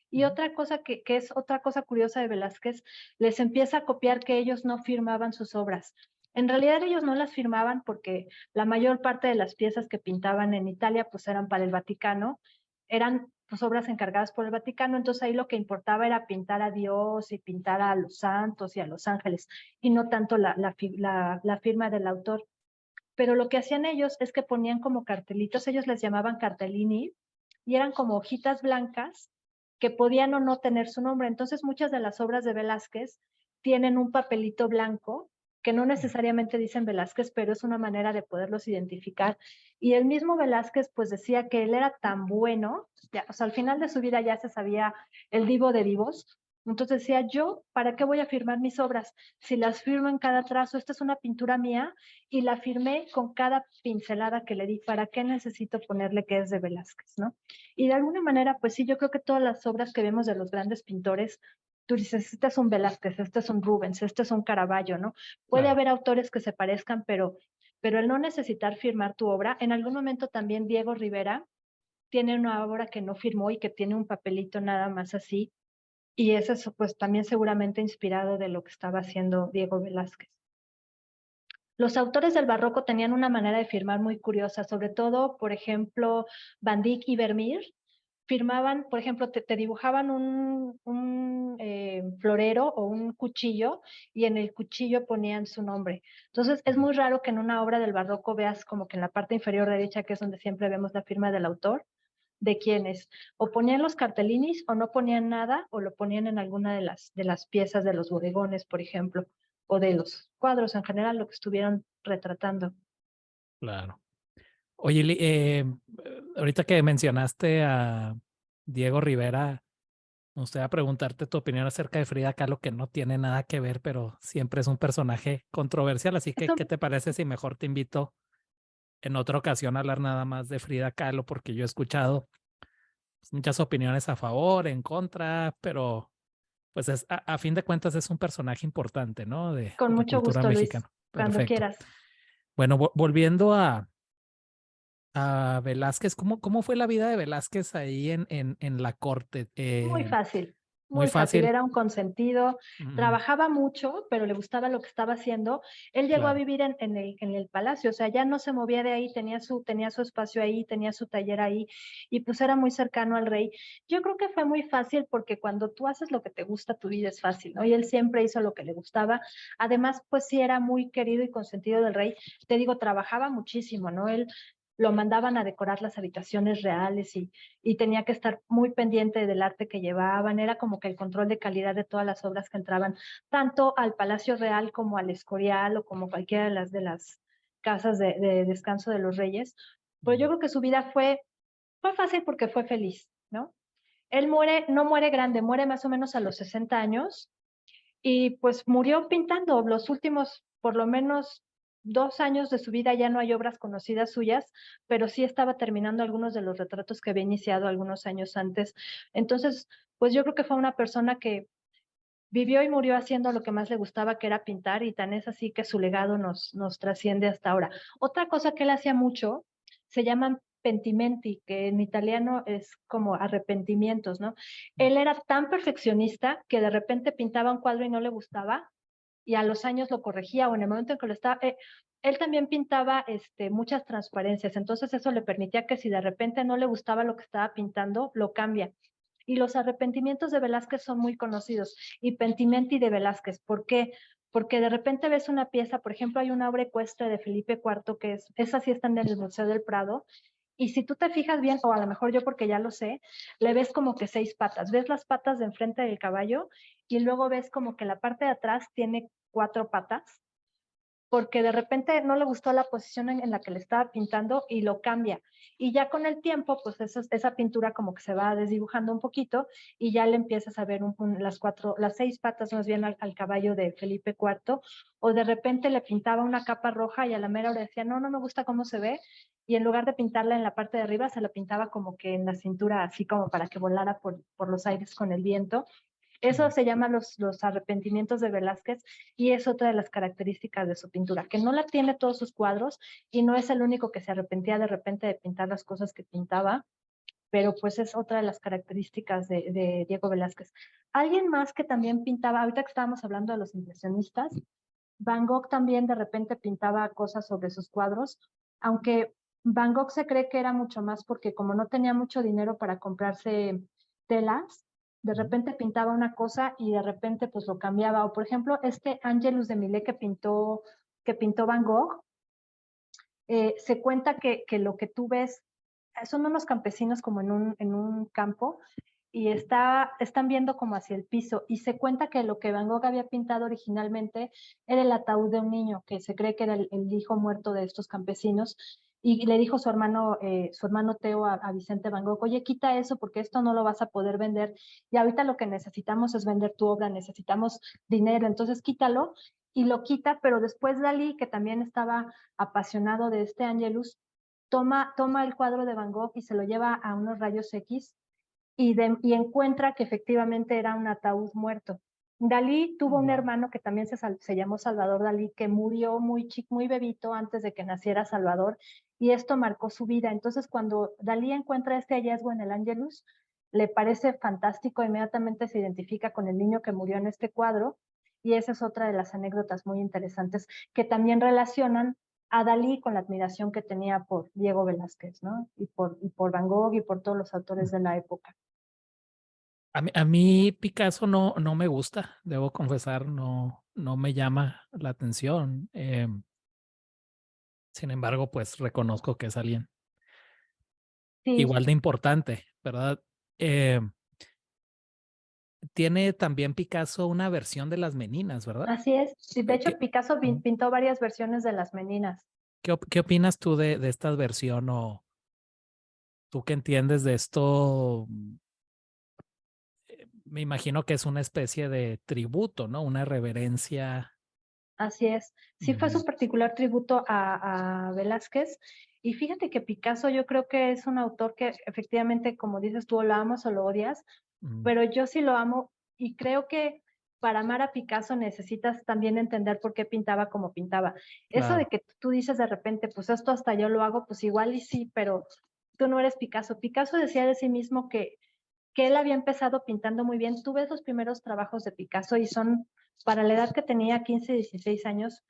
[SPEAKER 2] Y
[SPEAKER 1] Ujú.
[SPEAKER 2] otra cosa que es otra cosa curiosa de Velázquez, les empieza a copiar que ellos no firmaban sus obras. En realidad ellos no las firmaban porque la mayor parte de las piezas que pintaban en Italia pues eran para el Vaticano, eran pues obras encargadas por el Vaticano, entonces ahí lo que importaba era pintar a Dios y pintar a los santos y a los ángeles, y no tanto la firma del autor. Pero lo que hacían ellos es que ponían como cartelitos, ellos les llamaban cartellini, y eran como hojitas blancas que podían o no tener su nombre. Entonces muchas de las obras de Velázquez tienen un papelito blanco que no necesariamente dicen Velázquez, pero es una manera de poderlos identificar. Y el mismo Velázquez pues decía que él era tan bueno, ya, o sea, al final de su vida ya se sabía el divo de divos. Entonces decía, yo, ¿para qué voy a firmar mis obras? Si las firmo en cada trazo, esta es una pintura mía, y la firmé con cada pincelada que le di. ¿Para qué necesito ponerle que es de Velázquez, no? Y de alguna manera, pues sí, yo creo que todas las obras que vemos de los grandes pintores, tú dices, este es un Velázquez, este es un Rubens, este es un Caravaggio, ¿no? Puede
[SPEAKER 1] Claro.
[SPEAKER 2] haber autores que se parezcan, pero el no necesitar firmar tu obra, en algún momento también Diego Rivera tiene una obra que no firmó y que tiene un papelito nada más así, y eso es pues también seguramente inspirado de lo que estaba haciendo Diego Velázquez. Los autores del barroco tenían una manera de firmar muy curiosa, sobre todo, por ejemplo, Van Dyck y Vermeer firmaban, por ejemplo, te dibujaban un florero o un cuchillo y en el cuchillo ponían su nombre. Entonces, es muy raro que en una obra del barroco veas como que en la parte inferior derecha, que es donde siempre vemos la firma del autor, de quienes o ponían los cartelinis o no ponían nada o lo ponían en alguna de las piezas de los bodegones, por ejemplo, o de los cuadros en general, lo que estuvieron retratando.
[SPEAKER 1] Claro. Oye, ahorita que mencionaste a Diego Rivera, me gustaría preguntarte tu opinión acerca de Frida Kahlo, que no tiene nada que ver, pero siempre es un personaje controversial. Así que,
[SPEAKER 2] Eso,
[SPEAKER 1] ¿qué te parece si mejor te invito en otra ocasión a hablar nada más de Frida Kahlo? Porque yo he escuchado pues, muchas opiniones a favor, en contra, pero pues a fin de cuentas es un personaje importante, ¿no?
[SPEAKER 2] con
[SPEAKER 1] De la
[SPEAKER 2] mucho
[SPEAKER 1] cultura
[SPEAKER 2] gusto, Luis,
[SPEAKER 1] mexicana.
[SPEAKER 2] cuando
[SPEAKER 1] Perfecto.
[SPEAKER 2] quieras.
[SPEAKER 1] Bueno, volviendo a Velázquez, ¿cómo fue la vida de Velázquez ahí en la corte?
[SPEAKER 2] Muy fácil,
[SPEAKER 1] muy
[SPEAKER 2] muy fácil,
[SPEAKER 1] fácil.
[SPEAKER 2] era un consentido,
[SPEAKER 1] Mm,
[SPEAKER 2] trabajaba mucho, pero le gustaba lo que estaba haciendo. Él llegó a
[SPEAKER 1] claro.
[SPEAKER 2] vivir en el palacio, o sea, ya no se movía de ahí, tenía su espacio ahí, tenía su taller ahí, y pues era muy cercano al rey. Yo creo que fue muy fácil porque cuando tú haces lo que te gusta, tu vida es fácil, ¿no? Y él siempre hizo lo que le gustaba. Además, pues sí era muy querido y consentido del rey. Te digo, trabajaba muchísimo, ¿no? Él lo mandaban a decorar las habitaciones reales y tenía que estar muy pendiente del arte que llevaban. Era como que el control de calidad de todas las obras que entraban, tanto al Palacio Real como al Escorial o como cualquiera de las casas de descanso de los reyes. Pero yo
[SPEAKER 1] Mm,
[SPEAKER 2] creo que su vida fue fácil porque fue feliz, ¿no? Él muere, no muere grande, muere más o menos a los 60 años y pues murió pintando. Los últimos, por lo menos 2 años de su vida ya no hay obras conocidas suyas, pero sí estaba terminando algunos de los retratos que había iniciado algunos años antes. Entonces, pues yo creo que fue una persona que vivió y murió haciendo lo que más le gustaba, que era pintar, y tan es así que su legado nos trasciende hasta ahora. Otra cosa que él hacía mucho se llaman pentimenti, que en italiano es como arrepentimientos, ¿no? Él era tan perfeccionista que de repente pintaba un cuadro y no le gustaba, y a los años lo corregía, o en el momento en que lo estaba, él también pintaba muchas transparencias, entonces eso le permitía que si de repente no le gustaba lo que estaba pintando, lo cambia. Y los arrepentimientos de Velázquez son muy conocidos, y Pentimenti de Velázquez, ¿por qué? Porque de repente ves una pieza, por ejemplo, hay una obra ecuestre de Felipe IV, que esa sí está en el Museo del Prado, y si tú te fijas bien, o a lo mejor yo porque ya lo sé, le ves como que 6 patas, ves las patas de enfrente del caballo, y luego ves como que la parte de atrás tiene 4 patas, porque de repente no le gustó la posición en la que le estaba pintando y lo cambia. Y ya con el tiempo, pues esa pintura como que se va desdibujando un poquito y ya le empiezas a ver las 6 patas más bien al caballo de Felipe IV, o de repente le pintaba una capa roja y a la mera hora decía, no, no me gusta cómo se ve, y en lugar de pintarla en la parte de arriba, se la pintaba como que en la cintura, así como para que volara por los aires con el viento. Eso
[SPEAKER 1] mm.
[SPEAKER 2] se llama los arrepentimientos de Velázquez, y es otra de las características de su pintura, que no la tiene todos sus cuadros y no es el único que se arrepentía de repente de pintar las cosas que pintaba, pero pues es otra de las características de Diego Velázquez. Alguien más que también pintaba, ahorita que estábamos hablando de los impresionistas, Van Gogh también de repente pintaba cosas sobre sus cuadros, aunque Van Gogh se cree que era mucho más porque como no tenía mucho dinero para comprarse telas, de
[SPEAKER 1] Ujú.
[SPEAKER 2] repente pintaba una cosa y de repente pues lo cambiaba. O por ejemplo, este Angelus de Millet que pintó Van Gogh, se cuenta que lo que tú ves son unos campesinos como en un campo y están viendo como hacia el piso, y se cuenta que lo que Van Gogh había pintado originalmente era el ataúd de un niño, que se cree que era el hijo muerto de estos campesinos, y le dijo su hermano Teo a Vicente Van Gogh, oye, quita eso porque esto no lo vas a poder vender, y ahorita lo que necesitamos es vender tu obra, necesitamos dinero, entonces quítalo, y lo quita, pero después Dalí, que también estaba apasionado de este Angelus, toma el cuadro de Van Gogh y se lo lleva a unos rayos X y encuentra que efectivamente era un ataúd muerto. Dalí tuvo un
[SPEAKER 1] Wow.
[SPEAKER 2] hermano que también se llamó Salvador Dalí, que murió muy chico, muy bebito antes de que naciera Salvador, y esto marcó su vida. Entonces, cuando Dalí encuentra este hallazgo en el Angelus, le parece fantástico, inmediatamente se identifica con el niño que murió en este cuadro, y esa es otra de las anécdotas muy interesantes que también relacionan a Dalí con la admiración que tenía por Diego Velázquez, ¿no? Y por Van Gogh y por todos los autores de la época.
[SPEAKER 1] A mí Picasso no me gusta, debo confesar, no me llama la atención. Sin embargo, pues reconozco que es alguien
[SPEAKER 2] Sí,
[SPEAKER 1] igual de importante, ¿verdad? Eh, Tiene también Picasso una versión de las Meninas, ¿verdad?
[SPEAKER 2] así es. Sí, de
[SPEAKER 1] Eh,
[SPEAKER 2] hecho,
[SPEAKER 1] ¿Qué,
[SPEAKER 2] Picasso
[SPEAKER 1] mm,
[SPEAKER 2] pintó varias versiones de las Meninas.
[SPEAKER 1] qué opinas tú de esta versión o tú qué entiendes de esto? Me imagino que es una especie de tributo, ¿no? Una reverencia.
[SPEAKER 2] Así es. Sí fue
[SPEAKER 1] Ujú,
[SPEAKER 2] su particular tributo a Velázquez. Y fíjate que Picasso yo creo que es un autor que efectivamente, como dices tú, lo amas o lo odias,
[SPEAKER 1] ujú,
[SPEAKER 2] pero yo sí lo amo, y creo que para amar a Picasso necesitas también entender por qué pintaba como pintaba. Eso de
[SPEAKER 1] claro.
[SPEAKER 2] que tú dices de repente, pues esto hasta yo lo hago, pues igual y sí, pero tú no eres Picasso. Picasso decía de sí mismo que que él había empezado pintando muy bien. Tú ves los primeros trabajos de Picasso y son, para la edad que tenía, 15, 16 años,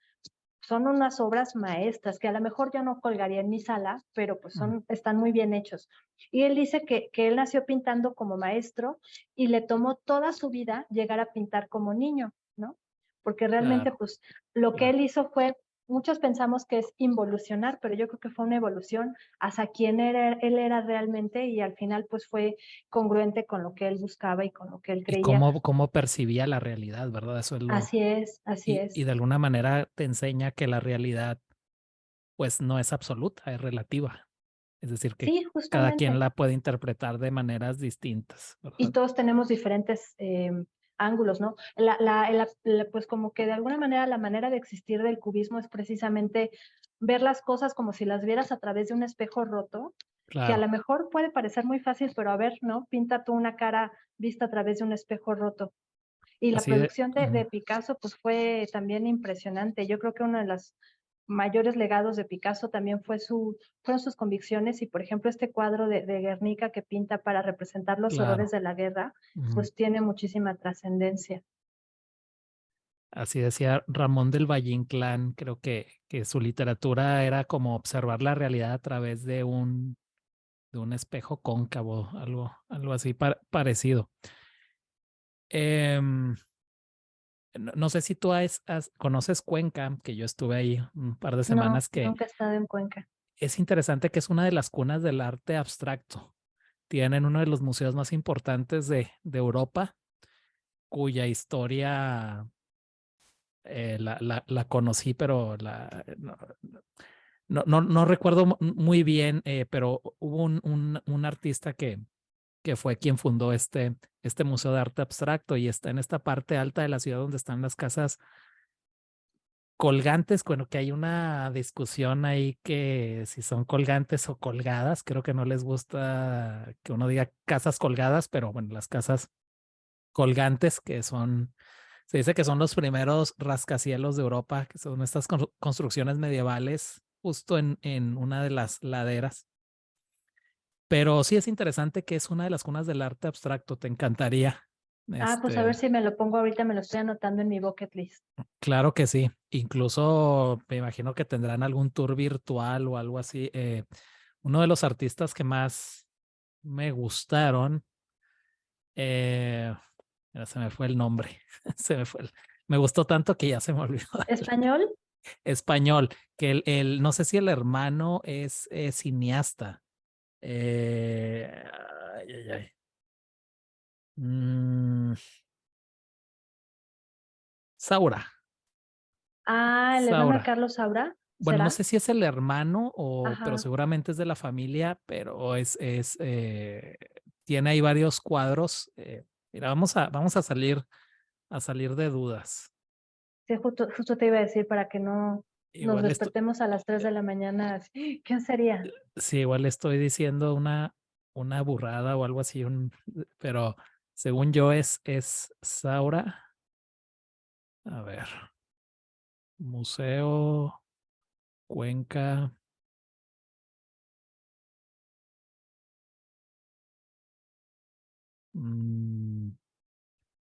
[SPEAKER 2] son unas obras maestras que a lo mejor yo no colgaría en mi sala, pero pues están muy bien hechos. Y él dice que él nació pintando como maestro y le tomó toda su vida llegar a pintar como niño, ¿no? Porque realmente
[SPEAKER 1] Claro,
[SPEAKER 2] pues lo que
[SPEAKER 1] claro.
[SPEAKER 2] él hizo fue, muchos pensamos que es involucionar, pero yo creo que fue una evolución hacia quién él era realmente y al final pues fue congruente con lo que él buscaba y con lo que él
[SPEAKER 1] Y
[SPEAKER 2] creía.
[SPEAKER 1] cómo percibía la realidad, ¿verdad? Eso es lo...
[SPEAKER 2] Así es, así
[SPEAKER 1] Y
[SPEAKER 2] es.
[SPEAKER 1] de alguna manera te enseña que la realidad pues no es absoluta, es relativa. Es decir, que
[SPEAKER 2] Sí,
[SPEAKER 1] cada quien
[SPEAKER 2] justamente.
[SPEAKER 1] la puede interpretar de maneras distintas,
[SPEAKER 2] Y
[SPEAKER 1] ¿verdad?
[SPEAKER 2] todos tenemos diferentes ángulos, ¿no? Pues como que de alguna manera la manera de existir del cubismo es precisamente ver las cosas como si las vieras a través de un espejo roto, que a lo
[SPEAKER 1] Claro,
[SPEAKER 2] mejor puede parecer muy fácil, pero a ver, ¿no? Pinta tú una cara vista a través de un espejo roto. Y la
[SPEAKER 1] así de...
[SPEAKER 2] producción de Picasso pues fue también impresionante. Yo creo que una de las mayores legados de Picasso también fueron sus convicciones y por ejemplo este cuadro de Guernica que pinta para representar los horrores
[SPEAKER 1] Claro.
[SPEAKER 2] de la guerra,
[SPEAKER 1] Ujú.
[SPEAKER 2] pues tiene muchísima trascendencia.
[SPEAKER 1] Así decía Ramón del Valle Inclán, creo que su literatura era como observar la realidad a través de un espejo cóncavo, algo así parecido. Em, no sé si tú conoces Cuenca, que yo estuve ahí un par de
[SPEAKER 2] No,
[SPEAKER 1] semanas, que
[SPEAKER 2] nunca he estado en Cuenca.
[SPEAKER 1] es interesante que es una de las cunas del arte abstracto. Tienen uno de los museos más importantes de Europa, cuya historia la conocí, pero no recuerdo muy bien, pero hubo un artista que fue quien fundó este Museo de Arte Abstracto y está en esta parte alta de la ciudad donde están las casas colgantes. Bueno, que hay una discusión ahí que si son colgantes o colgadas, creo que no les gusta que uno diga casas colgadas, pero bueno, las casas colgantes se dice que son los primeros rascacielos de Europa, que son estas construcciones medievales justo en una de las laderas. Pero sí es interesante que es una de las cunas del arte abstracto, te encantaría.
[SPEAKER 2] Ah, pues a ver
[SPEAKER 1] Este,
[SPEAKER 2] si me lo pongo ahorita, me lo estoy anotando en mi bucket list.
[SPEAKER 1] claro que sí. Incluso me imagino que tendrán algún tour virtual o algo así. Uno de los artistas que más me gustaron, eh, ya se me fue el nombre, se me fue me gustó tanto que ya se me olvidó.
[SPEAKER 2] ¿Español?
[SPEAKER 1] Español, que no sé si el hermano es cineasta. Ay, ay, ay. Mm, Saura,
[SPEAKER 2] Ah, el hermano de
[SPEAKER 1] Saura.
[SPEAKER 2] Carlos Saura,
[SPEAKER 1] Bueno, no
[SPEAKER 2] ¿será?
[SPEAKER 1] sé si es el hermano pero
[SPEAKER 2] Ajá.
[SPEAKER 1] seguramente es de la familia, pero tiene ahí varios cuadros. Mira, vamos a salir de dudas.
[SPEAKER 2] Sí, justo te iba a decir para que no nos
[SPEAKER 1] Igual esto,
[SPEAKER 2] despertemos a las 3 de la mañana. Así, ¿quién sería?
[SPEAKER 1] sí, igual estoy diciendo una burrada o algo así, pero según yo es Saura. A ver, Museo Cuenca. mm,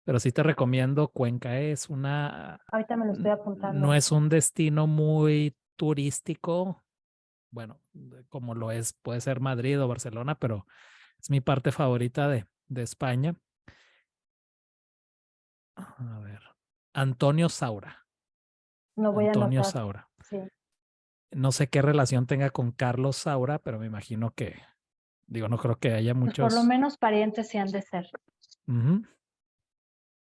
[SPEAKER 1] pero sí te recomiendo Cuenca.
[SPEAKER 2] Ahorita me lo estoy
[SPEAKER 1] No
[SPEAKER 2] apuntando.
[SPEAKER 1] es un destino muy turístico. Bueno, como lo es, puede ser Madrid o Barcelona, pero es mi parte favorita de España. A ver, Antonio Saura.
[SPEAKER 2] No voy a
[SPEAKER 1] Antonio
[SPEAKER 2] anotar.
[SPEAKER 1] Saura.
[SPEAKER 2] Sí.
[SPEAKER 1] No sé qué relación tenga con Carlos Saura, pero me imagino que, digo, no creo que haya
[SPEAKER 2] Pues por lo
[SPEAKER 1] muchos.
[SPEAKER 2] menos parientes sí han de ser.
[SPEAKER 1] Ujú.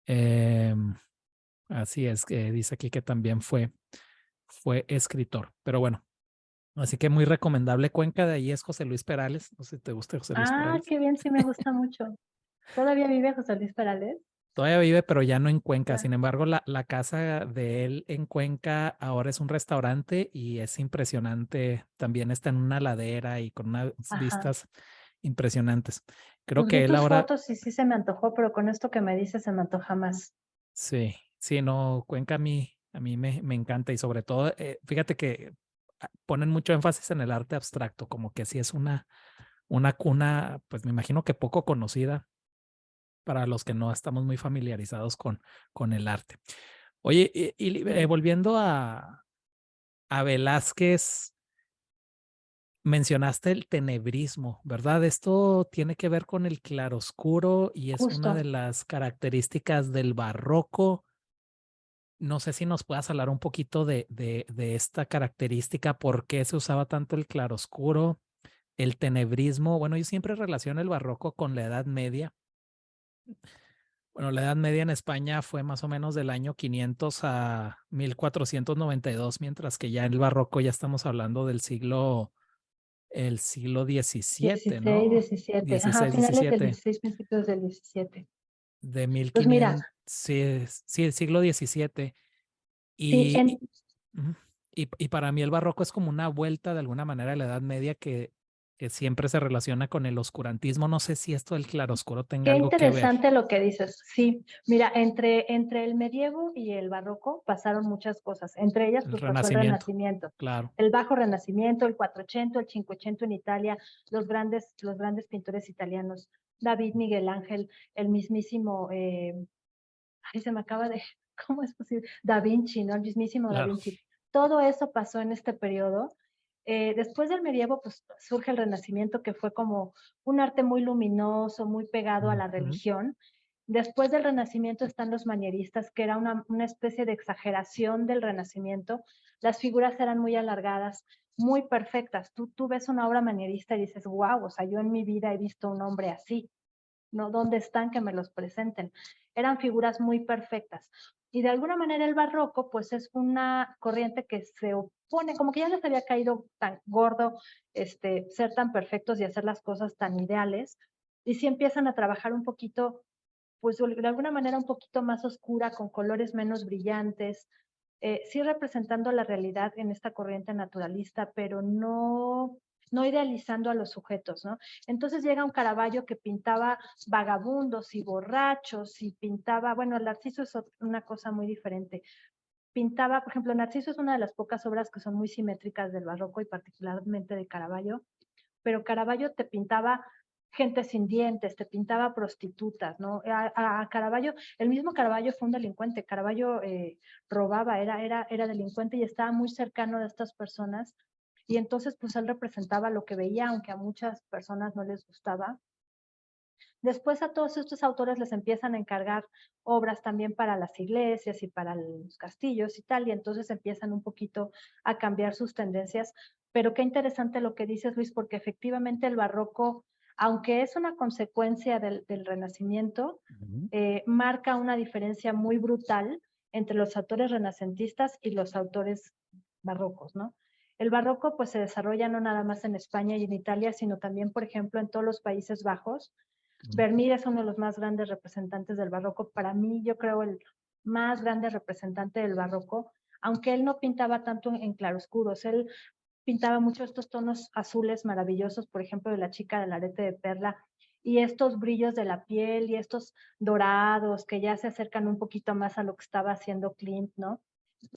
[SPEAKER 1] Em, Así es, que dice aquí que también fue escritor. Pero bueno, así que muy recomendable. Cuenca, de ahí es José Luis Perales. No sé si te gusta José Luis
[SPEAKER 2] Ah,
[SPEAKER 1] Perales.
[SPEAKER 2] qué bien, sí me gusta mucho. ¿Todavía vive José Luis Perales?
[SPEAKER 1] Todavía vive, pero ya no en Cuenca.
[SPEAKER 2] Ya.
[SPEAKER 1] Sin embargo, la casa de él en Cuenca ahora es un restaurante y es impresionante. También está en una ladera y con unas
[SPEAKER 2] Ajá.
[SPEAKER 1] vistas impresionantes. Creo
[SPEAKER 2] Pues vi
[SPEAKER 1] que él
[SPEAKER 2] tus
[SPEAKER 1] ahora,
[SPEAKER 2] fotos y sí se me antojó, pero con esto que me dices se me antoja más.
[SPEAKER 1] sí, sí, no, Cuenca a mí me encanta y sobre todo, fíjate que ponen mucho énfasis en el arte abstracto, como que sí es una cuna, pues me imagino que poco conocida. para los que no estamos muy familiarizados con el arte. Oye, volviendo a Velázquez, mencionaste el tenebrismo, ¿verdad? Esto tiene que ver con el claroscuro y es una de
[SPEAKER 2] Justo.
[SPEAKER 1] las características del barroco. No sé si nos puedas hablar un poquito de esta característica, por qué se usaba tanto el claroscuro, el tenebrismo. Bueno, yo siempre relaciono el barroco con la Edad Media. Bueno, la Edad Media en España fue más o menos del año 500 a 1492, mientras que ya en el barroco ya estamos hablando del el siglo XVII,
[SPEAKER 2] 16,
[SPEAKER 1] ¿no?
[SPEAKER 2] 17. Ajá,
[SPEAKER 1] 16,
[SPEAKER 2] finales del
[SPEAKER 1] 17,
[SPEAKER 2] 16, principios del 17.
[SPEAKER 1] de
[SPEAKER 2] Pues mira,
[SPEAKER 1] 1500, sí, sí, el siglo XVII.
[SPEAKER 2] sí,
[SPEAKER 1] Y, y, ujú, y para mí el barroco es como una vuelta de alguna manera de la Edad Media que siempre se relaciona con el oscurantismo. No sé si esto del claroscuro tenga
[SPEAKER 2] qué
[SPEAKER 1] algo que ver.
[SPEAKER 2] interesante lo que dices. Sí, mira, entre el medievo y el barroco pasaron muchas cosas. Entre ellas,
[SPEAKER 1] El
[SPEAKER 2] pues pasó el
[SPEAKER 1] Renacimiento,
[SPEAKER 2] Renacimiento,
[SPEAKER 1] claro.
[SPEAKER 2] el Bajo Renacimiento, el Quattrocento, el Cinquecento en Italia, los grandes pintores italianos, David, Miguel Ángel, el mismísimo, ay, se me acaba de, ¿cómo es posible? Da Vinci, ¿no? El mismísimo Da
[SPEAKER 1] Claro.
[SPEAKER 2] Vinci. Todo eso pasó en este periodo. Después del medievo, pues surge el Renacimiento, que fue como un arte muy luminoso, muy pegado a la
[SPEAKER 1] Ujú.
[SPEAKER 2] religión. Después del Renacimiento están los manieristas, que era una especie de exageración del Renacimiento. Las figuras eran muy alargadas, muy perfectas. Tú ves una obra manierista y dices, wow, o sea, yo en mi vida he visto un hombre así. ¿No? ¿Dónde están que me los presenten? Eran figuras muy perfectas. Y de alguna manera el barroco, pues es una corriente que se opone, como que ya les había caído tan gordo ser tan perfectos y hacer las cosas tan ideales, y sí empiezan a trabajar un poquito, pues de alguna manera un poquito más oscura, con colores menos brillantes, sí representando la realidad en esta corriente naturalista, pero no idealizando a los sujetos, ¿no? Entonces llega un Caravaggio que pintaba vagabundos y borrachos y pintaba, bueno, el Narciso es una cosa muy diferente. Pintaba, por ejemplo, Narciso es una de las pocas obras que son muy simétricas del barroco y particularmente de Caravaggio, pero Caravaggio te pintaba gente sin dientes, te pintaba prostitutas, ¿no? A Caravaggio, el mismo Caravaggio fue un delincuente, Caravaggio robaba, era delincuente y estaba muy cercano de estas personas, y entonces pues él representaba lo que veía, aunque a muchas personas no les gustaba. Después a todos estos autores les empiezan a encargar obras también para las iglesias y para los castillos y tal, y entonces empiezan un poquito a cambiar sus tendencias. Pero qué interesante lo que dices, Luis, porque efectivamente el barroco, aunque es una consecuencia del Renacimiento,
[SPEAKER 1] Ujú.
[SPEAKER 2] marca una diferencia muy brutal entre los autores renacentistas y los autores barrocos, ¿no? El barroco pues se desarrolla no nada más en España y en Italia, sino también, por ejemplo, en todos los Países Bajos.
[SPEAKER 1] Ujú.
[SPEAKER 2] Vermeer es uno de los más grandes representantes del barroco. Para mí, yo creo el más grande representante del barroco, aunque él no pintaba tanto en claroscuros, él pintaba mucho estos tonos azules maravillosos, por ejemplo, de la chica del arete de perla, y estos brillos de la piel y estos dorados que ya se acercan un poquito más a lo que estaba haciendo Klimt, ¿no?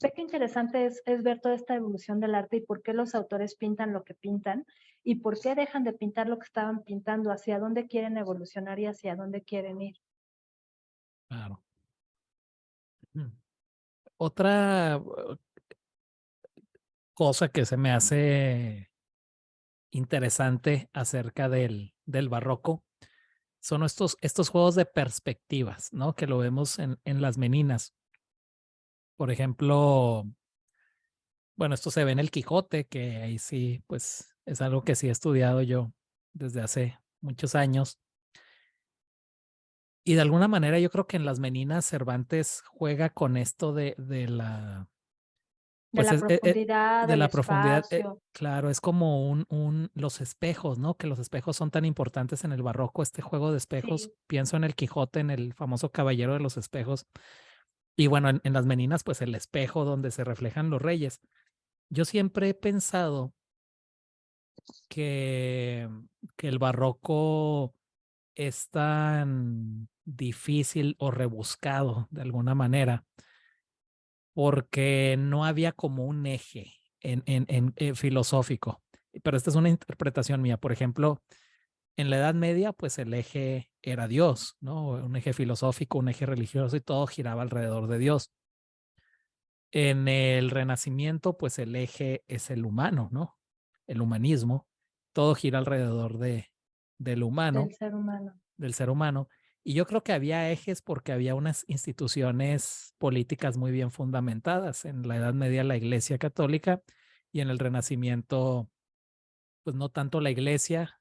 [SPEAKER 2] Ve qué interesante es ver toda esta evolución del arte y por qué los autores pintan lo que pintan y por qué dejan de pintar lo que estaban pintando, hacia dónde quieren evolucionar y hacia dónde quieren ir.
[SPEAKER 1] Claro. Ujú. Otra cosa que se me hace interesante acerca del barroco son estos juegos de perspectivas, ¿no? Que lo vemos en las meninas. Por ejemplo, bueno, esto se ve en el Quijote, que ahí sí, pues es algo que sí he estudiado yo desde hace muchos años. Y de alguna manera yo creo que en las meninas Cervantes juega con esto
[SPEAKER 2] De
[SPEAKER 1] pues
[SPEAKER 2] la profundidad,
[SPEAKER 1] de
[SPEAKER 2] del
[SPEAKER 1] la profundidad.
[SPEAKER 2] espacio.
[SPEAKER 1] Claro, es como los espejos, ¿no? Que los espejos son tan importantes en el barroco, este juego de espejos.
[SPEAKER 2] Sí,
[SPEAKER 1] Pienso en el Quijote, en el famoso Caballero de los Espejos. Y bueno, en las meninas, pues el espejo donde se reflejan los reyes. Yo siempre he pensado que, que el barroco es tan difícil o rebuscado de alguna manera porque no había como un eje filosófico. Pero esta es una interpretación mía. Por ejemplo, En la Edad Media, pues el eje era Dios, ¿no? Un eje filosófico, un eje religioso y todo giraba alrededor de Dios. En el Renacimiento, pues el eje es el humano, ¿no? El humanismo. Todo gira alrededor del humano,
[SPEAKER 2] del ser humano.
[SPEAKER 1] del ser humano. Y yo creo que había ejes porque había unas instituciones políticas muy bien fundamentadas. En la Edad Media, la Iglesia Católica, y en el Renacimiento, pues no tanto la Iglesia,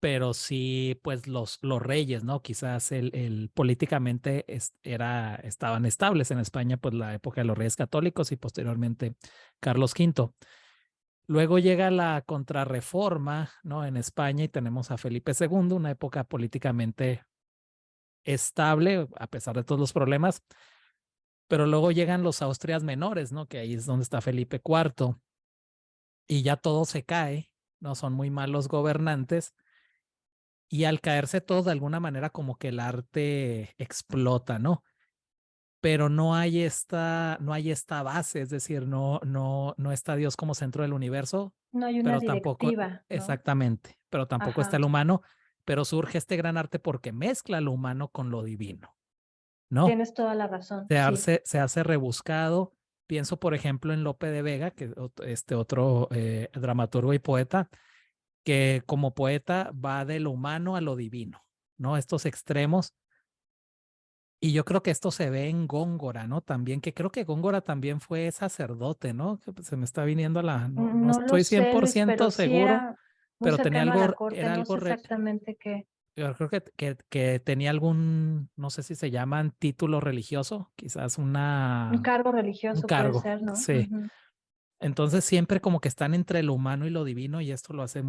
[SPEAKER 1] pero sí, pues los reyes, ¿no? Quizás políticamente estaban estables en España, pues la época de los reyes católicos y posteriormente Carlos V. Luego llega la Contrarreforma, ¿no? En España y tenemos a Felipe II, una época políticamente estable a pesar de todos los problemas, pero luego llegan los Austrias menores, ¿no? Que ahí es donde está Felipe IV y ya todo se cae, ¿no? Son muy malos gobernantes. Y al caerse todo, de alguna manera, como que el arte explota, ¿no? Pero no hay esta base, es decir, no está Dios como centro del universo,
[SPEAKER 2] No hay una
[SPEAKER 1] pero tampoco,
[SPEAKER 2] directiva, ¿no?
[SPEAKER 1] exactamente, pero tampoco está
[SPEAKER 2] Ajá,
[SPEAKER 1] el humano, pero surge este gran arte porque mezcla lo humano con lo divino, ¿no?
[SPEAKER 2] tienes toda la razón, sí.
[SPEAKER 1] Se hace rebuscado. Pienso, por ejemplo, en Lope de Vega, que este otro dramaturgo y poeta, que como poeta va de lo humano a lo divino, ¿no? Estos extremos. Y yo creo que esto se ve en Góngora, ¿no? También, que creo que Góngora también fue sacerdote, ¿no? Que pues, se me está viniendo a no
[SPEAKER 2] No lo
[SPEAKER 1] estoy cien
[SPEAKER 2] sé,
[SPEAKER 1] por
[SPEAKER 2] Luis,
[SPEAKER 1] ciento
[SPEAKER 2] pero sí
[SPEAKER 1] seguro,
[SPEAKER 2] era muy
[SPEAKER 1] pero tenía
[SPEAKER 2] cercano a la
[SPEAKER 1] algo,
[SPEAKER 2] corte,
[SPEAKER 1] era
[SPEAKER 2] no
[SPEAKER 1] algo,
[SPEAKER 2] sé exactamente qué.
[SPEAKER 1] yo creo que tenía algún, no sé si se llaman título religioso, quizás
[SPEAKER 2] Un cargo
[SPEAKER 1] un
[SPEAKER 2] religioso puede
[SPEAKER 1] cargo,
[SPEAKER 2] ser, ¿no?
[SPEAKER 1] sí.
[SPEAKER 2] Ujú.
[SPEAKER 1] Entonces siempre como que están entre lo humano y lo divino y esto lo hace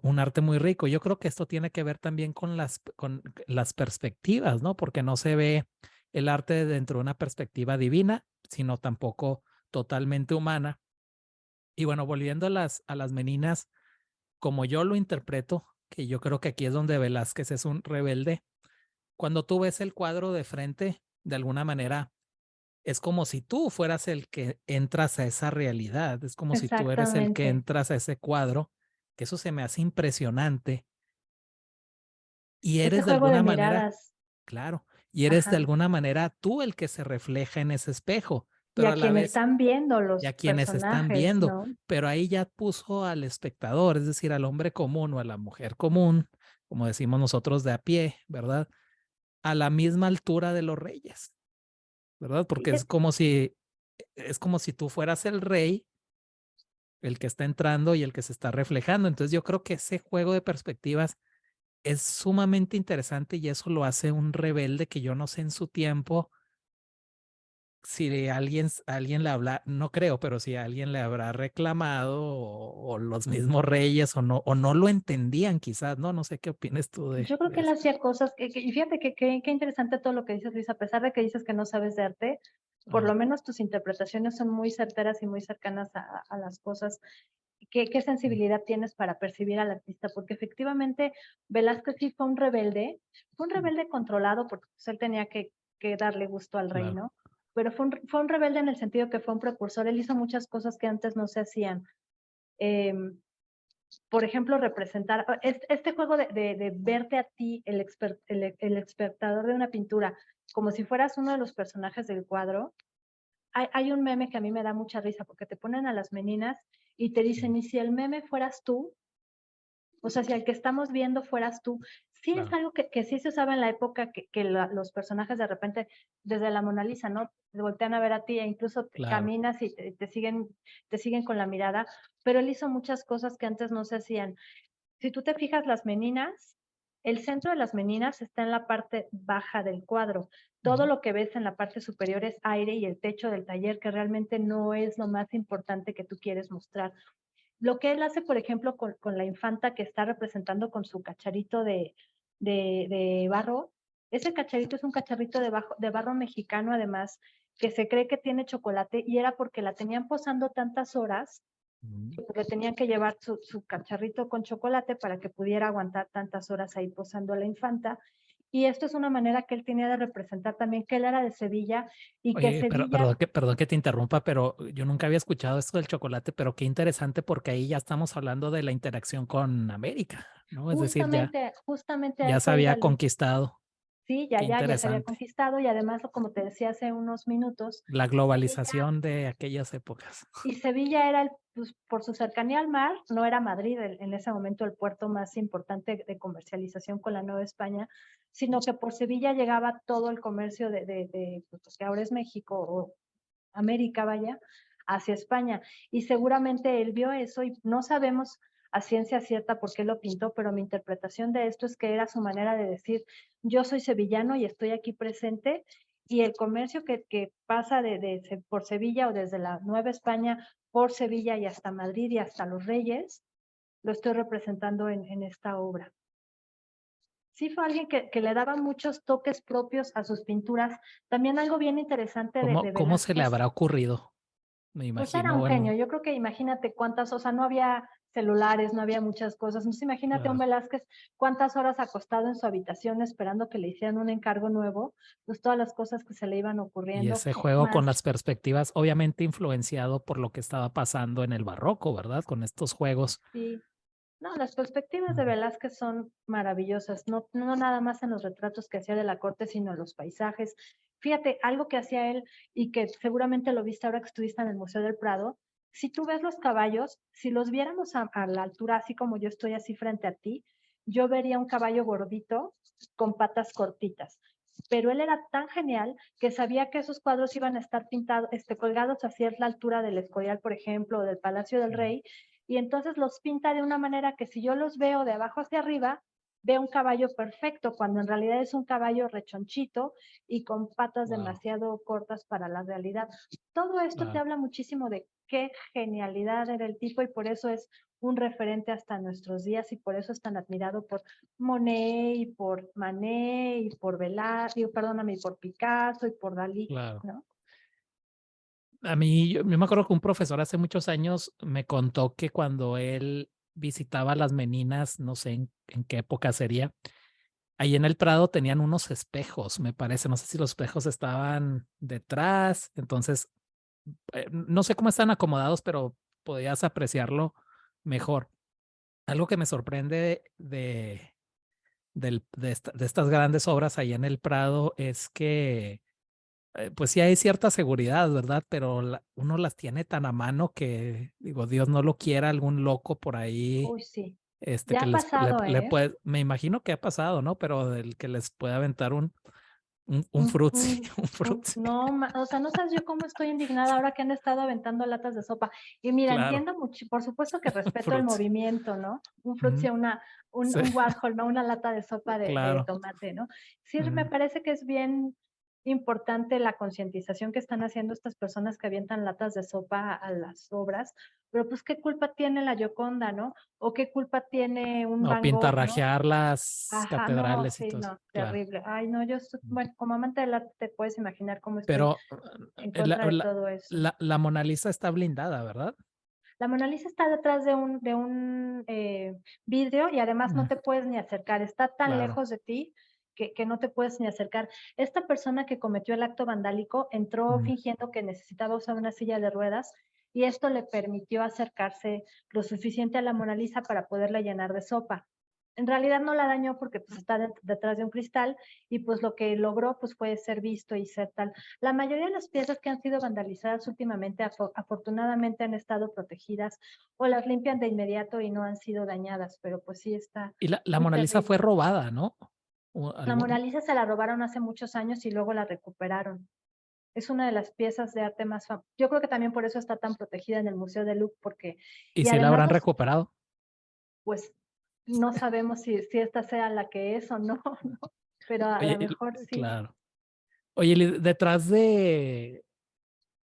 [SPEAKER 1] un arte muy rico. Yo creo que esto tiene que ver también con las perspectivas, ¿no? Porque no se ve el arte dentro de una perspectiva divina, sino tampoco totalmente humana. Y bueno, volviendo a a las meninas, como yo lo interpreto, que yo creo que aquí es donde Velázquez es un rebelde, cuando tú ves el cuadro de frente, de alguna manera, es como si tú fueras el que entras a esa realidad, es como si tú eres el que
[SPEAKER 2] Exactamente.
[SPEAKER 1] entras a ese cuadro, que eso se me hace impresionante y
[SPEAKER 2] Ese
[SPEAKER 1] eres de
[SPEAKER 2] juego de
[SPEAKER 1] alguna manera,
[SPEAKER 2] miradas,
[SPEAKER 1] claro, y eres de
[SPEAKER 2] ajá.
[SPEAKER 1] alguna manera tú el que se refleja en ese espejo,
[SPEAKER 2] Y
[SPEAKER 1] pero
[SPEAKER 2] a
[SPEAKER 1] a la
[SPEAKER 2] quien
[SPEAKER 1] vez,
[SPEAKER 2] están viendo
[SPEAKER 1] y a
[SPEAKER 2] los
[SPEAKER 1] quienes están
[SPEAKER 2] personajes,
[SPEAKER 1] viendo,
[SPEAKER 2] ¿no?
[SPEAKER 1] pero ahí ya puso al espectador, es decir, al hombre común o a la mujer común, como decimos nosotros de a pie, ¿verdad? A la misma altura de los reyes, ¿verdad?
[SPEAKER 2] Sí,
[SPEAKER 1] Porque es como si tú fueras el rey, el que está entrando y el que se está reflejando. Entonces yo creo que ese juego de perspectivas es sumamente interesante y eso lo hace un rebelde que yo no sé en su tiempo si alguien le habla, no creo, pero si alguien le habrá reclamado o los mismos reyes o no lo entendían quizás, ¿no? No sé qué opinas tú
[SPEAKER 2] yo creo
[SPEAKER 1] de
[SPEAKER 2] que él
[SPEAKER 1] eso.
[SPEAKER 2] hacía cosas y fíjate qué interesante todo lo que dices, Luis, a pesar de que dices que no sabes de arte, por lo
[SPEAKER 1] Ah,
[SPEAKER 2] menos tus interpretaciones son muy certeras y muy cercanas a las cosas. ¿Qué
[SPEAKER 1] mm,
[SPEAKER 2] sensibilidad tienes para percibir al artista? Porque efectivamente Velázquez sí fue un
[SPEAKER 1] mm,
[SPEAKER 2] rebelde controlado porque pues, él tenía que darle gusto al
[SPEAKER 1] claro,
[SPEAKER 2] reino, pero fue un rebelde en el sentido que fue un precursor, él hizo muchas cosas que antes no se hacían. Eh, por ejemplo, representar este juego de verte a ti, el espectador de una pintura, como si fueras uno de los personajes del cuadro. Hay un meme que a mí me da mucha risa porque te ponen a las meninas y te
[SPEAKER 1] mm,
[SPEAKER 2] dicen, ¿y si el meme fueras tú? O sea, si el que estamos viendo fueras tú. Sí es
[SPEAKER 1] claro,
[SPEAKER 2] algo que sí se usaba en la época que los personajes de repente, desde la Mona Lisa, ¿no? Te voltean a ver a ti e incluso
[SPEAKER 1] claro.
[SPEAKER 2] caminas y te siguen con la mirada, pero él hizo muchas cosas que antes no se hacían. Si tú te fijas, las meninas, el centro de las meninas está en la parte baja del cuadro. Todo
[SPEAKER 1] Ujú,
[SPEAKER 2] lo que ves en la parte superior es aire y el techo del taller, que realmente no es lo más importante que tú quieres mostrar. Lo que él hace, por ejemplo, con la infanta que está representando con su cacharrito de barro, ese cacharrito es un cacharrito de barro mexicano, además, que se cree que tiene chocolate y era porque la tenían posando tantas horas
[SPEAKER 1] ujú,
[SPEAKER 2] le tenían que llevar su cacharrito con chocolate para que pudiera aguantar tantas horas ahí posando la infanta. Y esto es una manera que él tenía de representar también que él era de Sevilla y que
[SPEAKER 1] Oye, pero
[SPEAKER 2] Sevilla
[SPEAKER 1] perdón que te interrumpa, pero yo nunca había escuchado esto del chocolate, pero qué interesante porque ahí ya estamos hablando de la interacción con América, ¿no? Es decir,
[SPEAKER 2] justamente a
[SPEAKER 1] ya se
[SPEAKER 2] eso iba
[SPEAKER 1] había
[SPEAKER 2] Luis.
[SPEAKER 1] conquistado.
[SPEAKER 2] Sí,
[SPEAKER 1] Qué
[SPEAKER 2] ya se había
[SPEAKER 1] interesante.
[SPEAKER 2] conquistado y además, como te decía hace unos minutos,
[SPEAKER 1] La
[SPEAKER 2] Sevilla
[SPEAKER 1] globalización de aquellas épocas.
[SPEAKER 2] y Sevilla era, pues, por su cercanía al mar, no era Madrid en ese momento el puerto más importante de comercialización con la Nueva España, sino que por Sevilla llegaba todo el comercio de pues, que ahora es México o América, vaya, hacia España. Y seguramente él vio eso y no sabemos a ciencia cierta por qué lo pintó, pero mi interpretación de esto es que era su manera de decir, yo soy sevillano y estoy aquí presente, y el comercio que pasa por Sevilla o desde la Nueva España por Sevilla y hasta Madrid y hasta Los Reyes, lo estoy representando en esta obra. Sí, fue alguien que le daba muchos toques propios a sus pinturas. También algo bien interesante de
[SPEAKER 1] Cómo se le
[SPEAKER 2] Velázquez.
[SPEAKER 1] habrá ocurrido? Me
[SPEAKER 2] Pues era
[SPEAKER 1] imagino,
[SPEAKER 2] un genio.
[SPEAKER 1] bueno,
[SPEAKER 2] Yo creo que imagínate cuántas, o sea, no había celulares, no había muchas cosas. Entonces imagínate a un
[SPEAKER 1] claro.
[SPEAKER 2] Velázquez cuántas horas acostado en su habitación esperando que le hicieran un encargo nuevo, pues todas las cosas que se le iban
[SPEAKER 1] Y
[SPEAKER 2] ocurriendo,
[SPEAKER 1] ese juego con
[SPEAKER 2] más.
[SPEAKER 1] las perspectivas, obviamente influenciado por lo que estaba pasando en el barroco, ¿verdad? Con estos juegos.
[SPEAKER 2] Sí. No, las perspectivas de
[SPEAKER 1] Mm.
[SPEAKER 2] Velázquez son maravillosas, no nada más en los retratos que hacía de la corte, sino en los paisajes. Fíjate, algo que hacía él y que seguramente lo viste ahora que estuviste en el Museo del Prado, si tú ves los caballos, si los viéramos a la altura, así como yo estoy así frente a ti, yo vería un caballo gordito con patas cortitas. Pero él era tan genial que sabía que esos cuadros iban a estar pintados, colgados hacia la altura del Escorial, por ejemplo, o del Palacio del Rey, y entonces los pinta de una manera que si yo los veo de abajo hacia arriba, veo un caballo perfecto, cuando en realidad es un caballo rechonchito y con patas
[SPEAKER 1] Wow,
[SPEAKER 2] demasiado cortas para la realidad. Todo esto te
[SPEAKER 1] claro.
[SPEAKER 2] habla muchísimo de qué genialidad era el tipo y por eso es un referente hasta nuestros días y por eso es tan admirado por Monet y por Manet y por Velázquez, perdóname, y por Picasso y por Dalí,
[SPEAKER 1] Claro.
[SPEAKER 2] ¿no?
[SPEAKER 1] A mí, yo me acuerdo que un profesor hace muchos años me contó que cuando él visitaba las Meninas, no sé en qué época sería, ahí en el Prado tenían unos espejos, me parece, no sé si los espejos estaban detrás, entonces no sé cómo están acomodados, pero podías apreciarlo mejor. Algo que me sorprende de estas grandes obras ahí en el Prado es que, pues sí hay cierta seguridad, ¿verdad? Pero uno las tiene tan a mano que, digo, Dios no lo quiera, algún loco por ahí,
[SPEAKER 2] Uy, sí.
[SPEAKER 1] que
[SPEAKER 2] Ya ha pasado,
[SPEAKER 1] le
[SPEAKER 2] ¿eh?
[SPEAKER 1] puede, me imagino que ha pasado, ¿no? Pero del que les puede aventar un
[SPEAKER 2] Un,
[SPEAKER 1] frutzi,
[SPEAKER 2] un,
[SPEAKER 1] un frutzi,
[SPEAKER 2] no, o sea, no sabes yo cómo estoy indignada ahora que han estado aventando latas de sopa. Y mira,
[SPEAKER 1] claro,
[SPEAKER 2] entiendo mucho, por supuesto que
[SPEAKER 1] un
[SPEAKER 2] respeto el
[SPEAKER 1] frutzi.
[SPEAKER 2] movimiento, ¿no? Un
[SPEAKER 1] Mm,
[SPEAKER 2] frutzi,
[SPEAKER 1] sí,
[SPEAKER 2] un Warhol, ¿no? Una lata de sopa de
[SPEAKER 1] claro.
[SPEAKER 2] tomate, ¿no? Sí, me
[SPEAKER 1] Mm.
[SPEAKER 2] parece que es bien importante la concientización que están haciendo estas personas que avientan latas de sopa a las obras, pero pues qué culpa tiene la Gioconda, ¿no? O qué culpa tiene un
[SPEAKER 1] O
[SPEAKER 2] Van Gogh, ¿no?
[SPEAKER 1] pintarrajear las
[SPEAKER 2] Ajá, no,
[SPEAKER 1] catedrales y
[SPEAKER 2] sí,
[SPEAKER 1] todo eso,
[SPEAKER 2] no,
[SPEAKER 1] claro.
[SPEAKER 2] terrible. Ay, no, bueno, como amante del arte te puedes imaginar cómo estoy
[SPEAKER 1] Pero
[SPEAKER 2] en
[SPEAKER 1] eh, la,
[SPEAKER 2] contra de
[SPEAKER 1] la,
[SPEAKER 2] todo eso.
[SPEAKER 1] la Mona Lisa está blindada, ¿verdad?
[SPEAKER 2] La Mona Lisa está detrás de un vidrio y además no
[SPEAKER 1] Mm,
[SPEAKER 2] te puedes ni acercar, está tan
[SPEAKER 1] claro.
[SPEAKER 2] lejos de ti que no te puedes ni acercar. Esta persona que cometió el acto vandálico entró
[SPEAKER 1] Mm.
[SPEAKER 2] fingiendo que necesitaba usar una silla de ruedas y esto le permitió acercarse lo suficiente a la Mona Lisa para poderla llenar de sopa. En realidad no la dañó porque pues, está detrás de un cristal y pues lo que logró pues, fue ser visto y ser tal. La mayoría de las piezas que han sido vandalizadas últimamente afortunadamente han estado protegidas o las limpian de inmediato y no han sido dañadas, pero pues sí está
[SPEAKER 1] Y la
[SPEAKER 2] muy
[SPEAKER 1] Mona Lisa fue
[SPEAKER 2] terrible.
[SPEAKER 1] robada, ¿no? O
[SPEAKER 2] La Mona
[SPEAKER 1] algún,
[SPEAKER 2] Lisa se la robaron hace muchos años y luego la recuperaron. Es una de las piezas de arte más famosas. Yo creo que también por eso está tan protegida en el Museo de Louvre, porque,
[SPEAKER 1] y
[SPEAKER 2] y
[SPEAKER 1] si la
[SPEAKER 2] además
[SPEAKER 1] habrán
[SPEAKER 2] los,
[SPEAKER 1] recuperado.
[SPEAKER 2] pues no sabemos si esta sea la que es o no, ¿no? Pero a
[SPEAKER 1] Oye,
[SPEAKER 2] lo mejor sí.
[SPEAKER 1] claro. Oye, detrás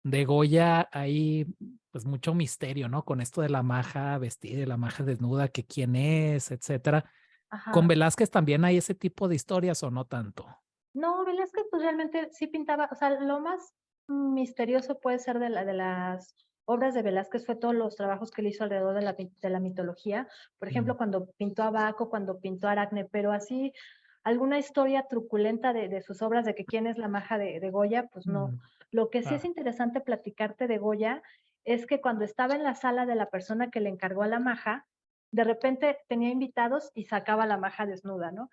[SPEAKER 1] de Goya hay pues mucho misterio, ¿no? Con esto de la maja vestida, y la maja desnuda, que quién es, etcétera. ¿Con
[SPEAKER 2] Ajá.
[SPEAKER 1] Velázquez también hay ese tipo de historias o no tanto?
[SPEAKER 2] No, Velázquez pues realmente sí pintaba, o sea, lo más misterioso puede ser de las obras de Velázquez fue todos los trabajos que él hizo alrededor de la mitología, por
[SPEAKER 1] Mm,
[SPEAKER 2] ejemplo, cuando pintó a Baco, cuando pintó a Aracne, pero así alguna historia truculenta de sus obras, de que quién es la maja de Goya, pues no.
[SPEAKER 1] Mm,
[SPEAKER 2] Lo que sí es
[SPEAKER 1] claro.
[SPEAKER 2] interesante platicarte de Goya es que cuando estaba en la sala de la persona que le encargó a la maja, de repente tenía invitados y sacaba la maja desnuda, ¿no?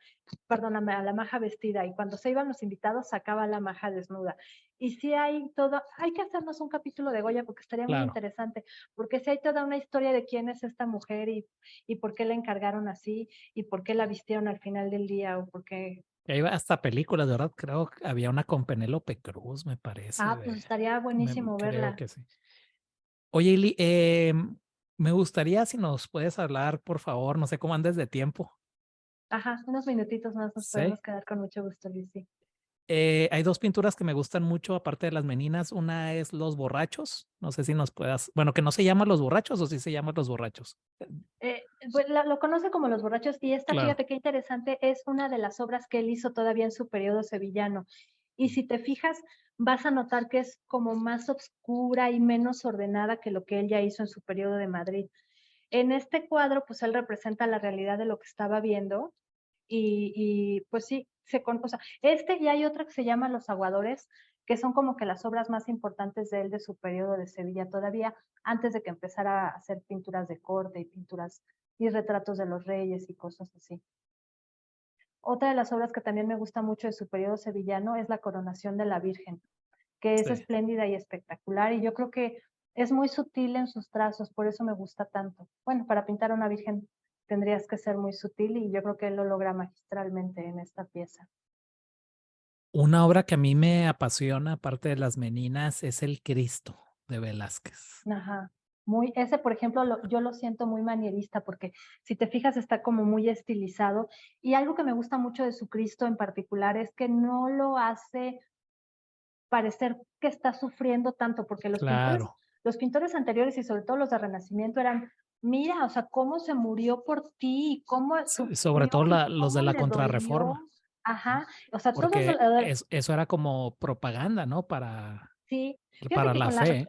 [SPEAKER 2] Perdóname, a la maja vestida, y cuando se iban los invitados sacaba la maja desnuda. Y sí hay todo, hay que hacernos un capítulo de Goya porque estaría muy
[SPEAKER 1] Claro.
[SPEAKER 2] interesante, porque sí hay toda una historia de quién es esta mujer y por qué la encargaron así y por qué la vistieron al final del día o por qué.
[SPEAKER 1] Y hay hasta películas, ¿verdad? Creo que había una con Penélope Cruz, me parece,
[SPEAKER 2] Ah, pues estaría buenísimo
[SPEAKER 1] creo
[SPEAKER 2] verla.
[SPEAKER 1] que sí. Oye, Ili, me gustaría si nos puedes hablar, por favor, no sé cómo andes de tiempo.
[SPEAKER 2] Ajá, unos minutitos más nos
[SPEAKER 1] Sí.
[SPEAKER 2] podemos quedar con mucho gusto, Luis. Sí.
[SPEAKER 1] Hay dos pinturas que me gustan mucho, aparte de las meninas. Una es Los Borrachos. No sé si nos puedas, bueno, que no se llama Los Borrachos o sí se llama Los Borrachos.
[SPEAKER 2] Pues lo conoce como Los Borrachos y esta,
[SPEAKER 1] Claro,
[SPEAKER 2] fíjate qué interesante, es una de las obras que él hizo todavía en su periodo sevillano. Y si te fijas, vas a notar que es como más oscura y menos ordenada que lo que él ya hizo en su periodo de Madrid. En este cuadro, pues él representa la realidad de lo que estaba viendo y pues sí, o sea, este y hay otra que se llama Los Aguadores, que son como que las obras más importantes de él de su periodo de Sevilla todavía, antes de que empezara a hacer pinturas de corte y pinturas y retratos de los reyes y cosas así. Otra de las obras que también me gusta mucho de su periodo sevillano es La Coronación de la Virgen, que es
[SPEAKER 1] sí.
[SPEAKER 2] espléndida y espectacular y yo creo que es muy sutil en sus trazos, por eso me gusta tanto. Bueno, para pintar a una virgen tendrías que ser muy sutil y yo creo que él lo logra magistralmente en esta pieza.
[SPEAKER 1] Una obra que a mí me apasiona, aparte de las meninas, es El Cristo de Velázquez.
[SPEAKER 2] Ajá. Muy, ese, por ejemplo, yo lo siento muy manierista porque si te fijas está como muy estilizado y algo que me gusta mucho de su Cristo en particular es que no lo hace parecer que está sufriendo tanto, porque
[SPEAKER 1] Claro,
[SPEAKER 2] los pintores anteriores y sobre todo los de Renacimiento eran, mira, o sea, cómo se murió por ti, cómo
[SPEAKER 1] sobre
[SPEAKER 2] sufrió
[SPEAKER 1] todo
[SPEAKER 2] y
[SPEAKER 1] los de
[SPEAKER 2] cómo
[SPEAKER 1] la
[SPEAKER 2] le dolió.
[SPEAKER 1] Contrarreforma,
[SPEAKER 2] Ajá, o sea, todo eso,
[SPEAKER 1] porque eso era como propaganda, ¿no?
[SPEAKER 2] sí, fíjate
[SPEAKER 1] Para
[SPEAKER 2] que
[SPEAKER 1] la fe.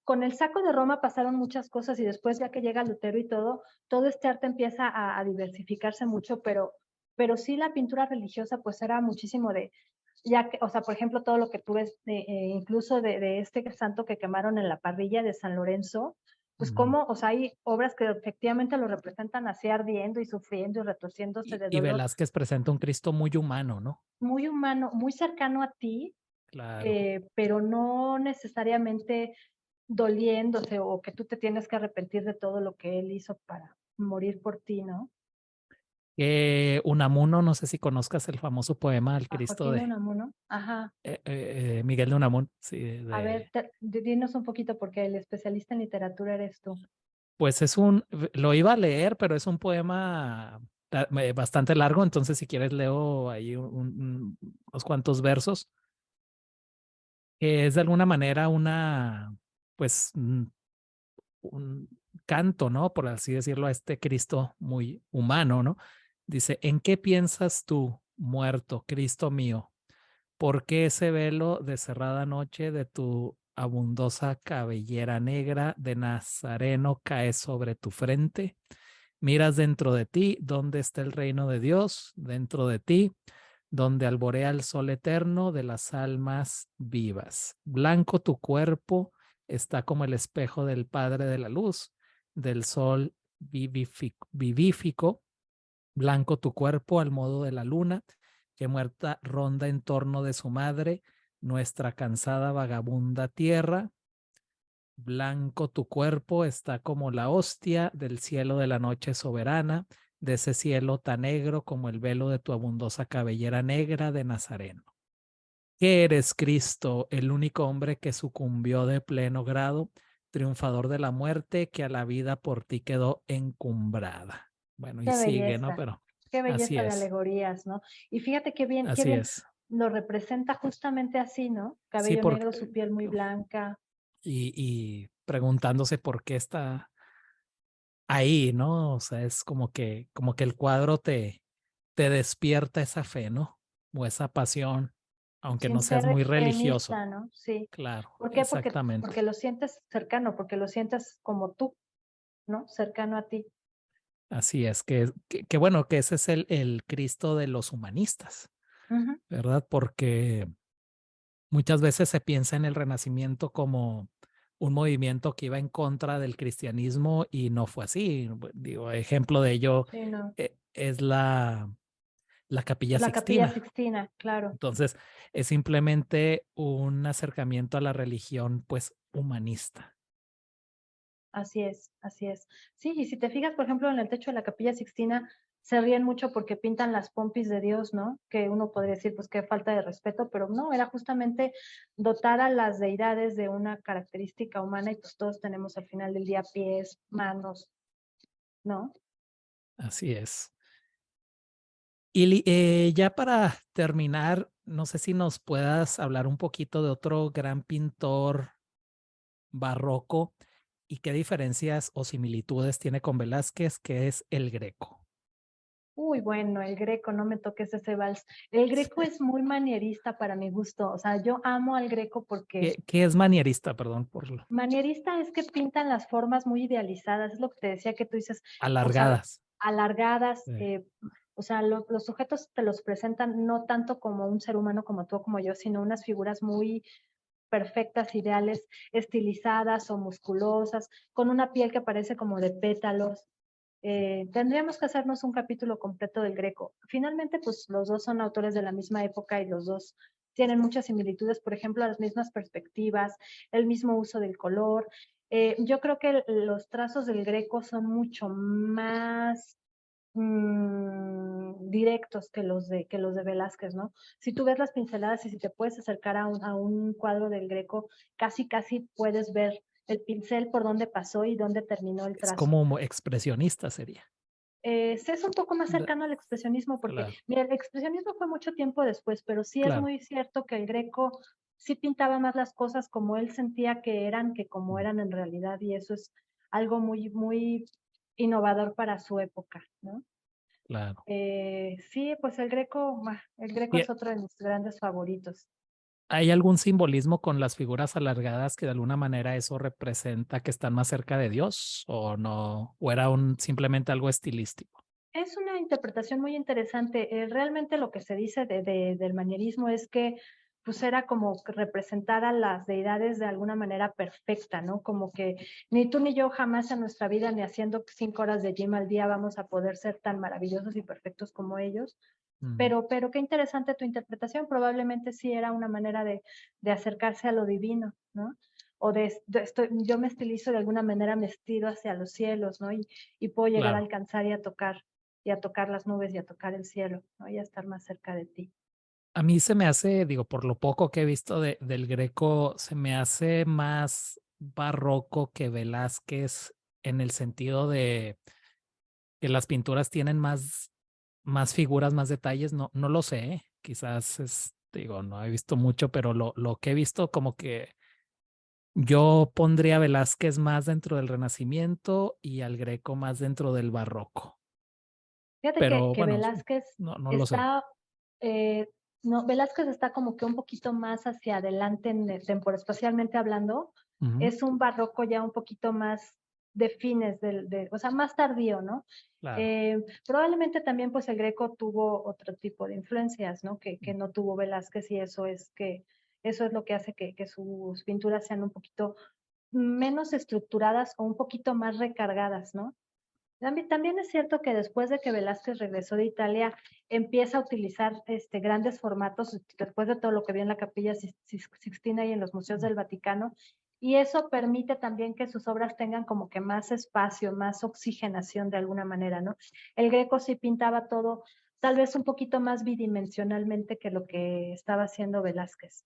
[SPEAKER 2] con el saco de Roma pasaron muchas cosas y después ya que llega Lutero y todo este arte empieza a diversificarse mucho, pero sí la pintura religiosa pues era muchísimo de, ya que, o sea, por ejemplo, todo lo que tú ves, incluso de este santo que quemaron en la parrilla de San Lorenzo, pues
[SPEAKER 1] Ujú.
[SPEAKER 2] como, o sea, hay obras que efectivamente lo representan así ardiendo y sufriendo y retorciéndose de
[SPEAKER 1] Y
[SPEAKER 2] dolor,
[SPEAKER 1] Velázquez presenta un Cristo muy humano, ¿no?
[SPEAKER 2] muy humano, muy cercano a ti,
[SPEAKER 1] Claro.
[SPEAKER 2] pero no necesariamente doliéndose o que tú te tienes que arrepentir de todo lo que él hizo para morir por ti, ¿no?
[SPEAKER 1] Unamuno, no sé si conozcas el famoso poema El
[SPEAKER 2] A
[SPEAKER 1] Cristo
[SPEAKER 2] Joaquín
[SPEAKER 1] de
[SPEAKER 2] Unamuno. Ajá.
[SPEAKER 1] Miguel de Unamuno. Sí,
[SPEAKER 2] A ver, dinos un poquito porque el especialista en literatura eres tú.
[SPEAKER 1] pues lo iba a leer, pero es un poema bastante largo, entonces si quieres leo ahí unos cuantos versos, que es de alguna manera pues, un canto, ¿no? Por así decirlo, a este Cristo muy humano, ¿no? Dice, ¿en qué piensas tú, muerto, Cristo mío? ¿Por qué ese velo de cerrada noche de tu abundosa cabellera negra de Nazareno cae sobre tu frente? Miras dentro de ti, ¿dónde está el reino de Dios? Dentro de ti, donde alborea el sol eterno de las almas vivas. Blanco tu cuerpo está como el espejo del Padre de la luz, del sol vivífico. Blanco tu cuerpo al modo de la luna, que muerta ronda en torno de su madre, nuestra cansada vagabunda tierra. Blanco tu cuerpo está como la hostia del cielo de la noche soberana, de ese cielo tan negro como el velo de tu abundosa cabellera negra de Nazareno. ¿Qué eres, Cristo, el único hombre que sucumbió de pleno grado, triunfador de la muerte, que a la vida por ti quedó encumbrada? Bueno, y sigue, ¿no? Pero
[SPEAKER 2] Qué
[SPEAKER 1] así
[SPEAKER 2] belleza de
[SPEAKER 1] es,
[SPEAKER 2] alegorías, ¿no? Y fíjate qué
[SPEAKER 1] así
[SPEAKER 2] bien
[SPEAKER 1] es.
[SPEAKER 2] lo representa justamente así, ¿no?
[SPEAKER 1] Sí,
[SPEAKER 2] Cabello negro, su piel muy blanca.
[SPEAKER 1] y preguntándose por qué está ahí, ¿no? O sea, es como que el cuadro te despierta esa fe, ¿no? O esa pasión, aunque
[SPEAKER 2] Sin
[SPEAKER 1] no seas
[SPEAKER 2] ser
[SPEAKER 1] muy religioso.
[SPEAKER 2] extremista, ¿no? Sí.
[SPEAKER 1] Claro,
[SPEAKER 2] ¿Por qué?
[SPEAKER 1] exactamente.
[SPEAKER 2] Porque lo sientes cercano, porque lo sientes como tú, ¿no? Cercano a ti.
[SPEAKER 1] Así es, que bueno, que ese es el Cristo de los humanistas,
[SPEAKER 2] Ujú.
[SPEAKER 1] ¿verdad? Porque muchas veces se piensa en el Renacimiento como un movimiento que iba en contra del cristianismo y no fue así. Digo, ejemplo de ello
[SPEAKER 2] Sí, no.
[SPEAKER 1] es la Capilla
[SPEAKER 2] La Capilla
[SPEAKER 1] Sixtina.
[SPEAKER 2] Sixtina, claro.
[SPEAKER 1] Entonces, es simplemente un acercamiento a la religión, pues, humanista.
[SPEAKER 2] Así es, así es. Sí, y si te fijas, por ejemplo, en el techo de la Capilla Sixtina se ríen mucho porque pintan las pompis de Dios, ¿no? Que uno podría decir, pues qué falta de respeto, pero no, era justamente dotar a las deidades de una característica humana y pues todos tenemos al final del día pies, manos, ¿no?
[SPEAKER 1] Así es. Y ya para terminar, no sé si nos puedas hablar un poquito de otro gran pintor barroco y qué diferencias o similitudes tiene con Velázquez, que es el Greco.
[SPEAKER 2] Uy, bueno, el Greco, no me toques ese vals. El Greco
[SPEAKER 1] Sí.
[SPEAKER 2] es muy manierista para mi gusto, o sea, yo amo al Greco porque
[SPEAKER 1] ¿Qué es manierista? Perdón por
[SPEAKER 2] manierista es que pintan las formas muy idealizadas, es lo que te decía que tú dices, o sea,
[SPEAKER 1] alargadas.
[SPEAKER 2] alargadas,
[SPEAKER 1] Sí.
[SPEAKER 2] o sea, los sujetos te los presentan no tanto como un ser humano como tú o como yo, sino unas figuras muy perfectas, ideales, estilizadas o musculosas, con una piel que parece como de pétalos. Tendríamos que hacernos un capítulo completo del Greco. Finalmente, pues los dos son autores de la misma época y los dos tienen muchas similitudes, por ejemplo, las mismas perspectivas, el mismo uso del color. Yo creo que los trazos del Greco son mucho más directos que los de Velázquez, ¿no? Si tú ves las pinceladas y si te puedes acercar a un cuadro del Greco, casi, casi puedes ver el pincel por dónde pasó y dónde terminó el
[SPEAKER 1] Es
[SPEAKER 2] trazo.
[SPEAKER 1] como expresionista sería.
[SPEAKER 2] Sí es un poco más
[SPEAKER 1] Da-
[SPEAKER 2] cercano al expresionismo porque,
[SPEAKER 1] Claro,
[SPEAKER 2] mira, el expresionismo fue mucho tiempo después, pero sí es
[SPEAKER 1] claro.
[SPEAKER 2] muy cierto que el Greco sí pintaba más las cosas como él sentía que como
[SPEAKER 1] Mm,
[SPEAKER 2] eran en realidad, y eso es algo muy, muy innovador para su época, ¿no?
[SPEAKER 1] claro.
[SPEAKER 2] Sí, pues el Greco
[SPEAKER 1] ¿Y
[SPEAKER 2] es otro de mis grandes favoritos.
[SPEAKER 1] hay algún simbolismo con las figuras alargadas que de alguna manera eso representa que están más cerca de Dios o no? ¿O era simplemente algo estilístico?
[SPEAKER 2] Es una interpretación muy interesante. Realmente lo que se dice del manierismo es que pues era como que representar a las deidades de alguna manera perfecta, ¿no? Como que ni tú ni yo jamás en nuestra vida, ni haciendo 5 horas de gym al día, vamos a poder ser tan maravillosos y perfectos como ellos.
[SPEAKER 1] Mm,
[SPEAKER 2] Pero qué interesante tu interpretación. Probablemente sí era una manera de acercarse a lo divino, ¿no? O yo me estilizo de alguna manera, me estiro hacia los cielos, ¿no? Y puedo llegar a
[SPEAKER 1] claro.
[SPEAKER 2] alcanzar y a tocar las nubes y a tocar el cielo, ¿no? Y a estar más cerca de ti.
[SPEAKER 1] A mí se me hace, digo, por lo poco que he visto del Greco, se me hace más barroco que Velázquez en el sentido de que las pinturas tienen más figuras, más detalles. No, no lo sé, ¿eh? Quizás digo, no he visto mucho, pero lo que he visto como que yo pondría a Velázquez más dentro del Renacimiento y al Greco más dentro del Barroco.
[SPEAKER 2] Fíjate
[SPEAKER 1] Pero
[SPEAKER 2] que
[SPEAKER 1] bueno,
[SPEAKER 2] Velázquez
[SPEAKER 1] no lo sé.
[SPEAKER 2] está, eh, no, Velázquez está como que un poquito más hacia adelante en el espacialmente hablando.
[SPEAKER 1] Ujú,
[SPEAKER 2] Es un barroco ya un poquito más de fines o sea, más tardío, ¿no?
[SPEAKER 1] claro.
[SPEAKER 2] Probablemente también pues el Greco tuvo otro tipo de influencias, ¿no? Que no tuvo Velázquez y eso es lo que hace que sus pinturas sean un poquito menos estructuradas o un poquito más recargadas, ¿no? También es cierto que después de que Velázquez regresó de Italia, empieza a utilizar grandes formatos, después de todo lo que vio en la Capilla Sixtina y en los museos del Vaticano, y eso permite también que sus obras tengan como que más espacio, más oxigenación de alguna manera, ¿no? El Greco sí pintaba todo tal vez un poquito más bidimensionalmente que lo que estaba haciendo Velázquez.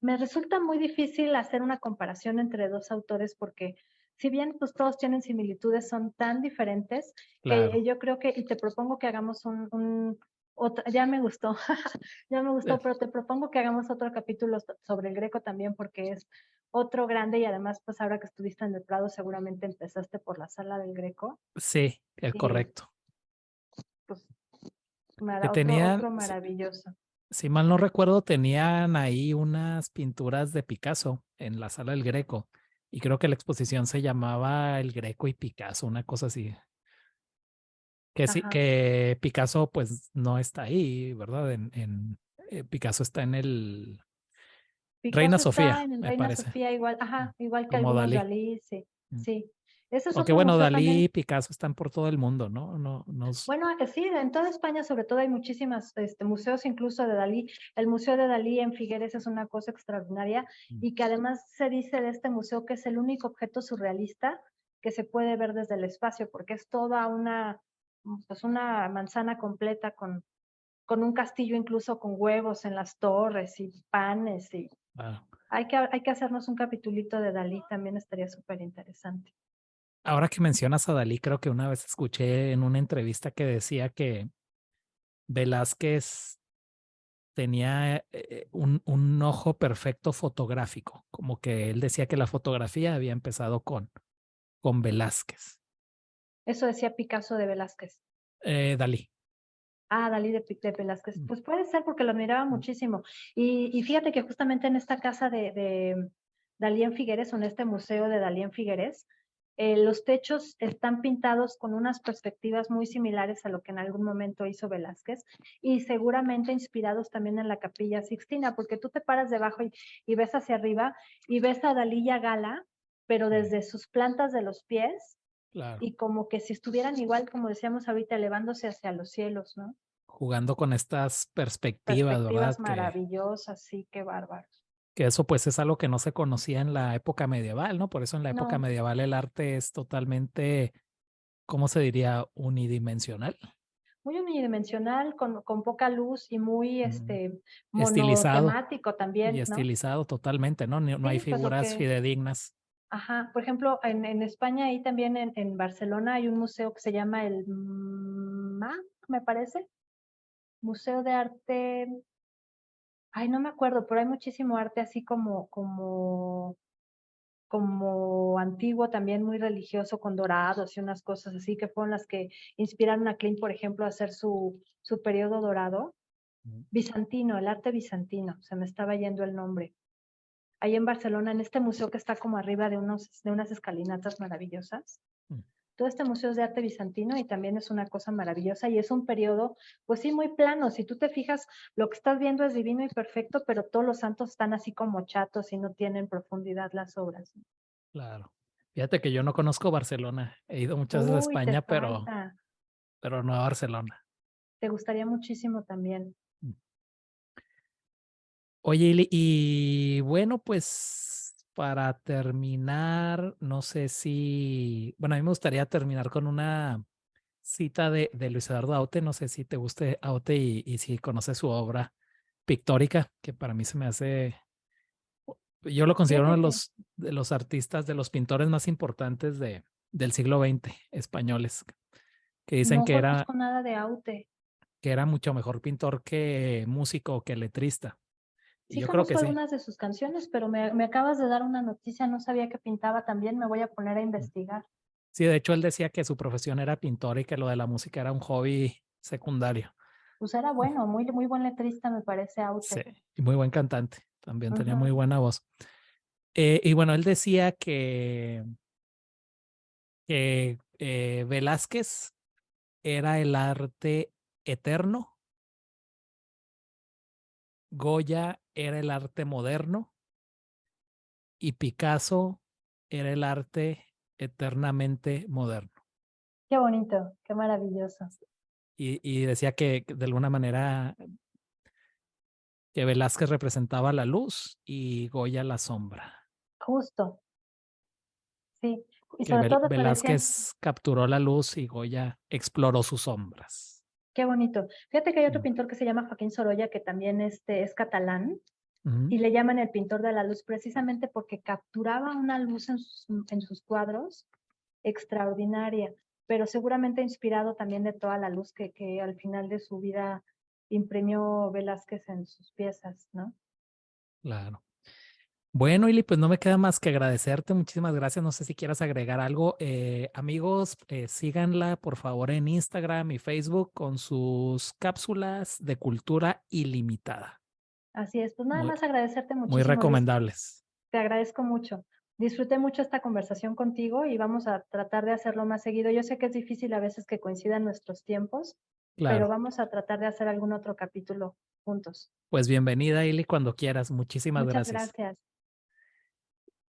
[SPEAKER 2] Me resulta muy difícil hacer una comparación entre dos autores porque si bien pues todos tienen similitudes, son tan diferentes que
[SPEAKER 1] Claro.
[SPEAKER 2] yo creo que, y te propongo que hagamos ya me gustó, ya me
[SPEAKER 1] Eh,
[SPEAKER 2] gustó, pero te propongo que hagamos otro capítulo sobre el Greco también porque es otro grande y además pues ahora que estuviste en el Prado seguramente empezaste por la sala del Greco
[SPEAKER 1] Sí, es
[SPEAKER 2] y
[SPEAKER 1] correcto.
[SPEAKER 2] pues
[SPEAKER 1] Que
[SPEAKER 2] otro
[SPEAKER 1] tenían,
[SPEAKER 2] maravilloso.
[SPEAKER 1] si mal no recuerdo, tenían ahí unas pinturas de Picasso en la sala del Greco. Y creo que la exposición se llamaba El Greco y Picasso, una cosa así. Que sí,
[SPEAKER 2] Ajá.
[SPEAKER 1] que Picasso pues no está ahí, ¿verdad? Picasso está en el Reina
[SPEAKER 2] Picasso está
[SPEAKER 1] Sofía,
[SPEAKER 2] en el
[SPEAKER 1] me
[SPEAKER 2] Reina
[SPEAKER 1] parece,
[SPEAKER 2] Sofía igual, ajá, igual que
[SPEAKER 1] como
[SPEAKER 2] algunos
[SPEAKER 1] Dalí.
[SPEAKER 2] Dalí, sí,
[SPEAKER 1] Mm.
[SPEAKER 2] sí. Ese es
[SPEAKER 1] Aunque
[SPEAKER 2] otro
[SPEAKER 1] bueno,
[SPEAKER 2] museo
[SPEAKER 1] Dalí
[SPEAKER 2] también.
[SPEAKER 1] y Picasso están por todo el mundo, ¿no?
[SPEAKER 2] Bueno, sí, en toda España sobre todo hay muchísimas museos incluso de Dalí. El Museo de Dalí en Figueres es una cosa extraordinaria
[SPEAKER 1] Mm.
[SPEAKER 2] y que además se dice de este museo que es el único objeto surrealista que se puede ver desde el espacio, porque es toda pues una manzana completa con un castillo incluso con huevos en las torres y panes y
[SPEAKER 1] Ah.
[SPEAKER 2] hay que hacernos un capitulito de Dalí, también estaría súper interesante.
[SPEAKER 1] Ahora que mencionas a Dalí, creo que una vez escuché en una entrevista que decía que Velázquez tenía un ojo perfecto fotográfico, como que él decía que la fotografía había empezado con Velázquez.
[SPEAKER 2] Eso decía Picasso de Velázquez.
[SPEAKER 1] Dalí.
[SPEAKER 2] Ah, Dalí de Velázquez.
[SPEAKER 1] Mm.
[SPEAKER 2] Pues puede ser porque lo admiraba
[SPEAKER 1] Mm.
[SPEAKER 2] muchísimo. Y fíjate que justamente en esta casa de Dalí en Figueres, o en este museo de Dalí en Figueres, los techos están pintados con unas perspectivas muy similares a lo que en algún momento hizo Velázquez y seguramente inspirados también en la Capilla Sixtina, porque tú te paras debajo y ves hacia arriba y ves a Dalí y a Gala, pero desde sus plantas de los pies
[SPEAKER 1] Claro,
[SPEAKER 2] y como que si estuvieran igual, como decíamos ahorita, elevándose hacia los cielos, ¿no?
[SPEAKER 1] jugando con estas perspectivas, ¿verdad?
[SPEAKER 2] Perspectivas maravillosas, sí, qué bárbaro.
[SPEAKER 1] Que eso pues es algo que no se conocía en la época medieval, ¿no? Por eso en la época
[SPEAKER 2] No,
[SPEAKER 1] medieval el arte es totalmente, ¿cómo se diría? Unidimensional.
[SPEAKER 2] muy unidimensional, con poca luz y muy
[SPEAKER 1] Mm. Estilizado
[SPEAKER 2] monotemático
[SPEAKER 1] y
[SPEAKER 2] también, ¿no?
[SPEAKER 1] estilizado totalmente, ¿no? No hay
[SPEAKER 2] Sí, pues lo
[SPEAKER 1] figuras
[SPEAKER 2] que,
[SPEAKER 1] fidedignas.
[SPEAKER 2] ajá, por ejemplo, en España y también en Barcelona hay un museo que se llama el MAC, me parece, Museo de Arte, ay, no me acuerdo, pero hay muchísimo arte así como antiguo, también muy religioso, con dorados y unas cosas así, que fueron las que inspiraron a Klimt, por ejemplo, a hacer su periodo dorado.
[SPEAKER 1] Mm.
[SPEAKER 2] Bizantino, el arte bizantino, se me estaba yendo el nombre. Ahí en Barcelona, en este museo que está como arriba de unas escalinatas maravillosas.
[SPEAKER 1] Mm.
[SPEAKER 2] Todo este museo es de arte bizantino y también es una cosa maravillosa y es un periodo, pues sí, muy plano. Si tú te fijas, lo que estás viendo es divino y perfecto, pero todos los santos están así como chatos y no tienen profundidad las obras.
[SPEAKER 1] Claro. Fíjate que yo no conozco Barcelona. He ido muchas veces a
[SPEAKER 2] Uy, te
[SPEAKER 1] España,
[SPEAKER 2] falta.
[SPEAKER 1] pero no a Barcelona.
[SPEAKER 2] Te gustaría muchísimo también.
[SPEAKER 1] Mm. Oye, Ili, y bueno, pues para terminar, no sé si, bueno, a mí me gustaría terminar con una cita de Luis Eduardo Aute. No sé si te guste Aute y si conoces su obra pictórica, que para mí se me hace, yo lo considero uno
[SPEAKER 2] Fíjate que
[SPEAKER 1] de los artistas, de los pintores más importantes del siglo XX españoles, que dicen
[SPEAKER 2] no conozco nada de Aute.
[SPEAKER 1] que era mucho mejor pintor que músico, que letrista. Y
[SPEAKER 2] Sí
[SPEAKER 1] yo creo que
[SPEAKER 2] conozco
[SPEAKER 1] sí.
[SPEAKER 2] algunas de sus canciones, pero me acabas de dar una noticia, no sabía que pintaba también, me voy a poner a investigar.
[SPEAKER 1] Sí, de hecho él decía que su profesión era pintor y que lo de la música era un hobby secundario.
[SPEAKER 2] Pues era bueno, muy, muy buen letrista me parece
[SPEAKER 1] Sí,
[SPEAKER 2] Aute.
[SPEAKER 1] y muy buen cantante. También tenía muy
[SPEAKER 2] Ujú.
[SPEAKER 1] buena voz. Y bueno, él decía que Velázquez era el arte eterno, Goya era el arte moderno y Picasso era el arte eternamente moderno.
[SPEAKER 2] Qué bonito, qué maravilloso.
[SPEAKER 1] Y decía que de alguna manera que Velázquez representaba la luz y Goya la sombra.
[SPEAKER 2] Justo, sí. Y
[SPEAKER 1] Que
[SPEAKER 2] sobre todo me decían,
[SPEAKER 1] Velázquez capturó la luz y Goya exploró sus sombras.
[SPEAKER 2] qué bonito. Fíjate que hay otro
[SPEAKER 1] Mm.
[SPEAKER 2] pintor que se llama Joaquín Sorolla, que también es catalán,
[SPEAKER 1] Ujú.
[SPEAKER 2] y le llaman el pintor de la luz precisamente porque capturaba una luz en sus cuadros extraordinaria, pero seguramente inspirado también de toda la luz que al final de su vida imprimió Velázquez en sus piezas, ¿no?
[SPEAKER 1] Claro. Bueno, Ili, pues no me queda más que agradecerte. Muchísimas gracias. No sé si quieras agregar algo. Amigos, síganla por favor en Instagram y Facebook con sus cápsulas de cultura ilimitada.
[SPEAKER 2] Así es, pues nada
[SPEAKER 1] Muy,
[SPEAKER 2] más agradecerte
[SPEAKER 1] muy
[SPEAKER 2] muchísimo, Luis.
[SPEAKER 1] recomendables.
[SPEAKER 2] Te agradezco mucho. Disfruté mucho esta conversación contigo y vamos a tratar de hacerlo más seguido. Yo sé que es difícil a veces que coincidan nuestros tiempos, pero
[SPEAKER 1] Claro.
[SPEAKER 2] vamos a tratar de hacer algún otro capítulo juntos.
[SPEAKER 1] Pues bienvenida, Ili, cuando quieras. Muchísimas
[SPEAKER 2] Muchas
[SPEAKER 1] gracias.
[SPEAKER 2] gracias.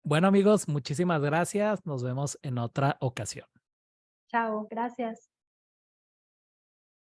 [SPEAKER 1] Bueno, amigos, muchísimas gracias. Nos vemos en otra ocasión.
[SPEAKER 2] Chao, gracias.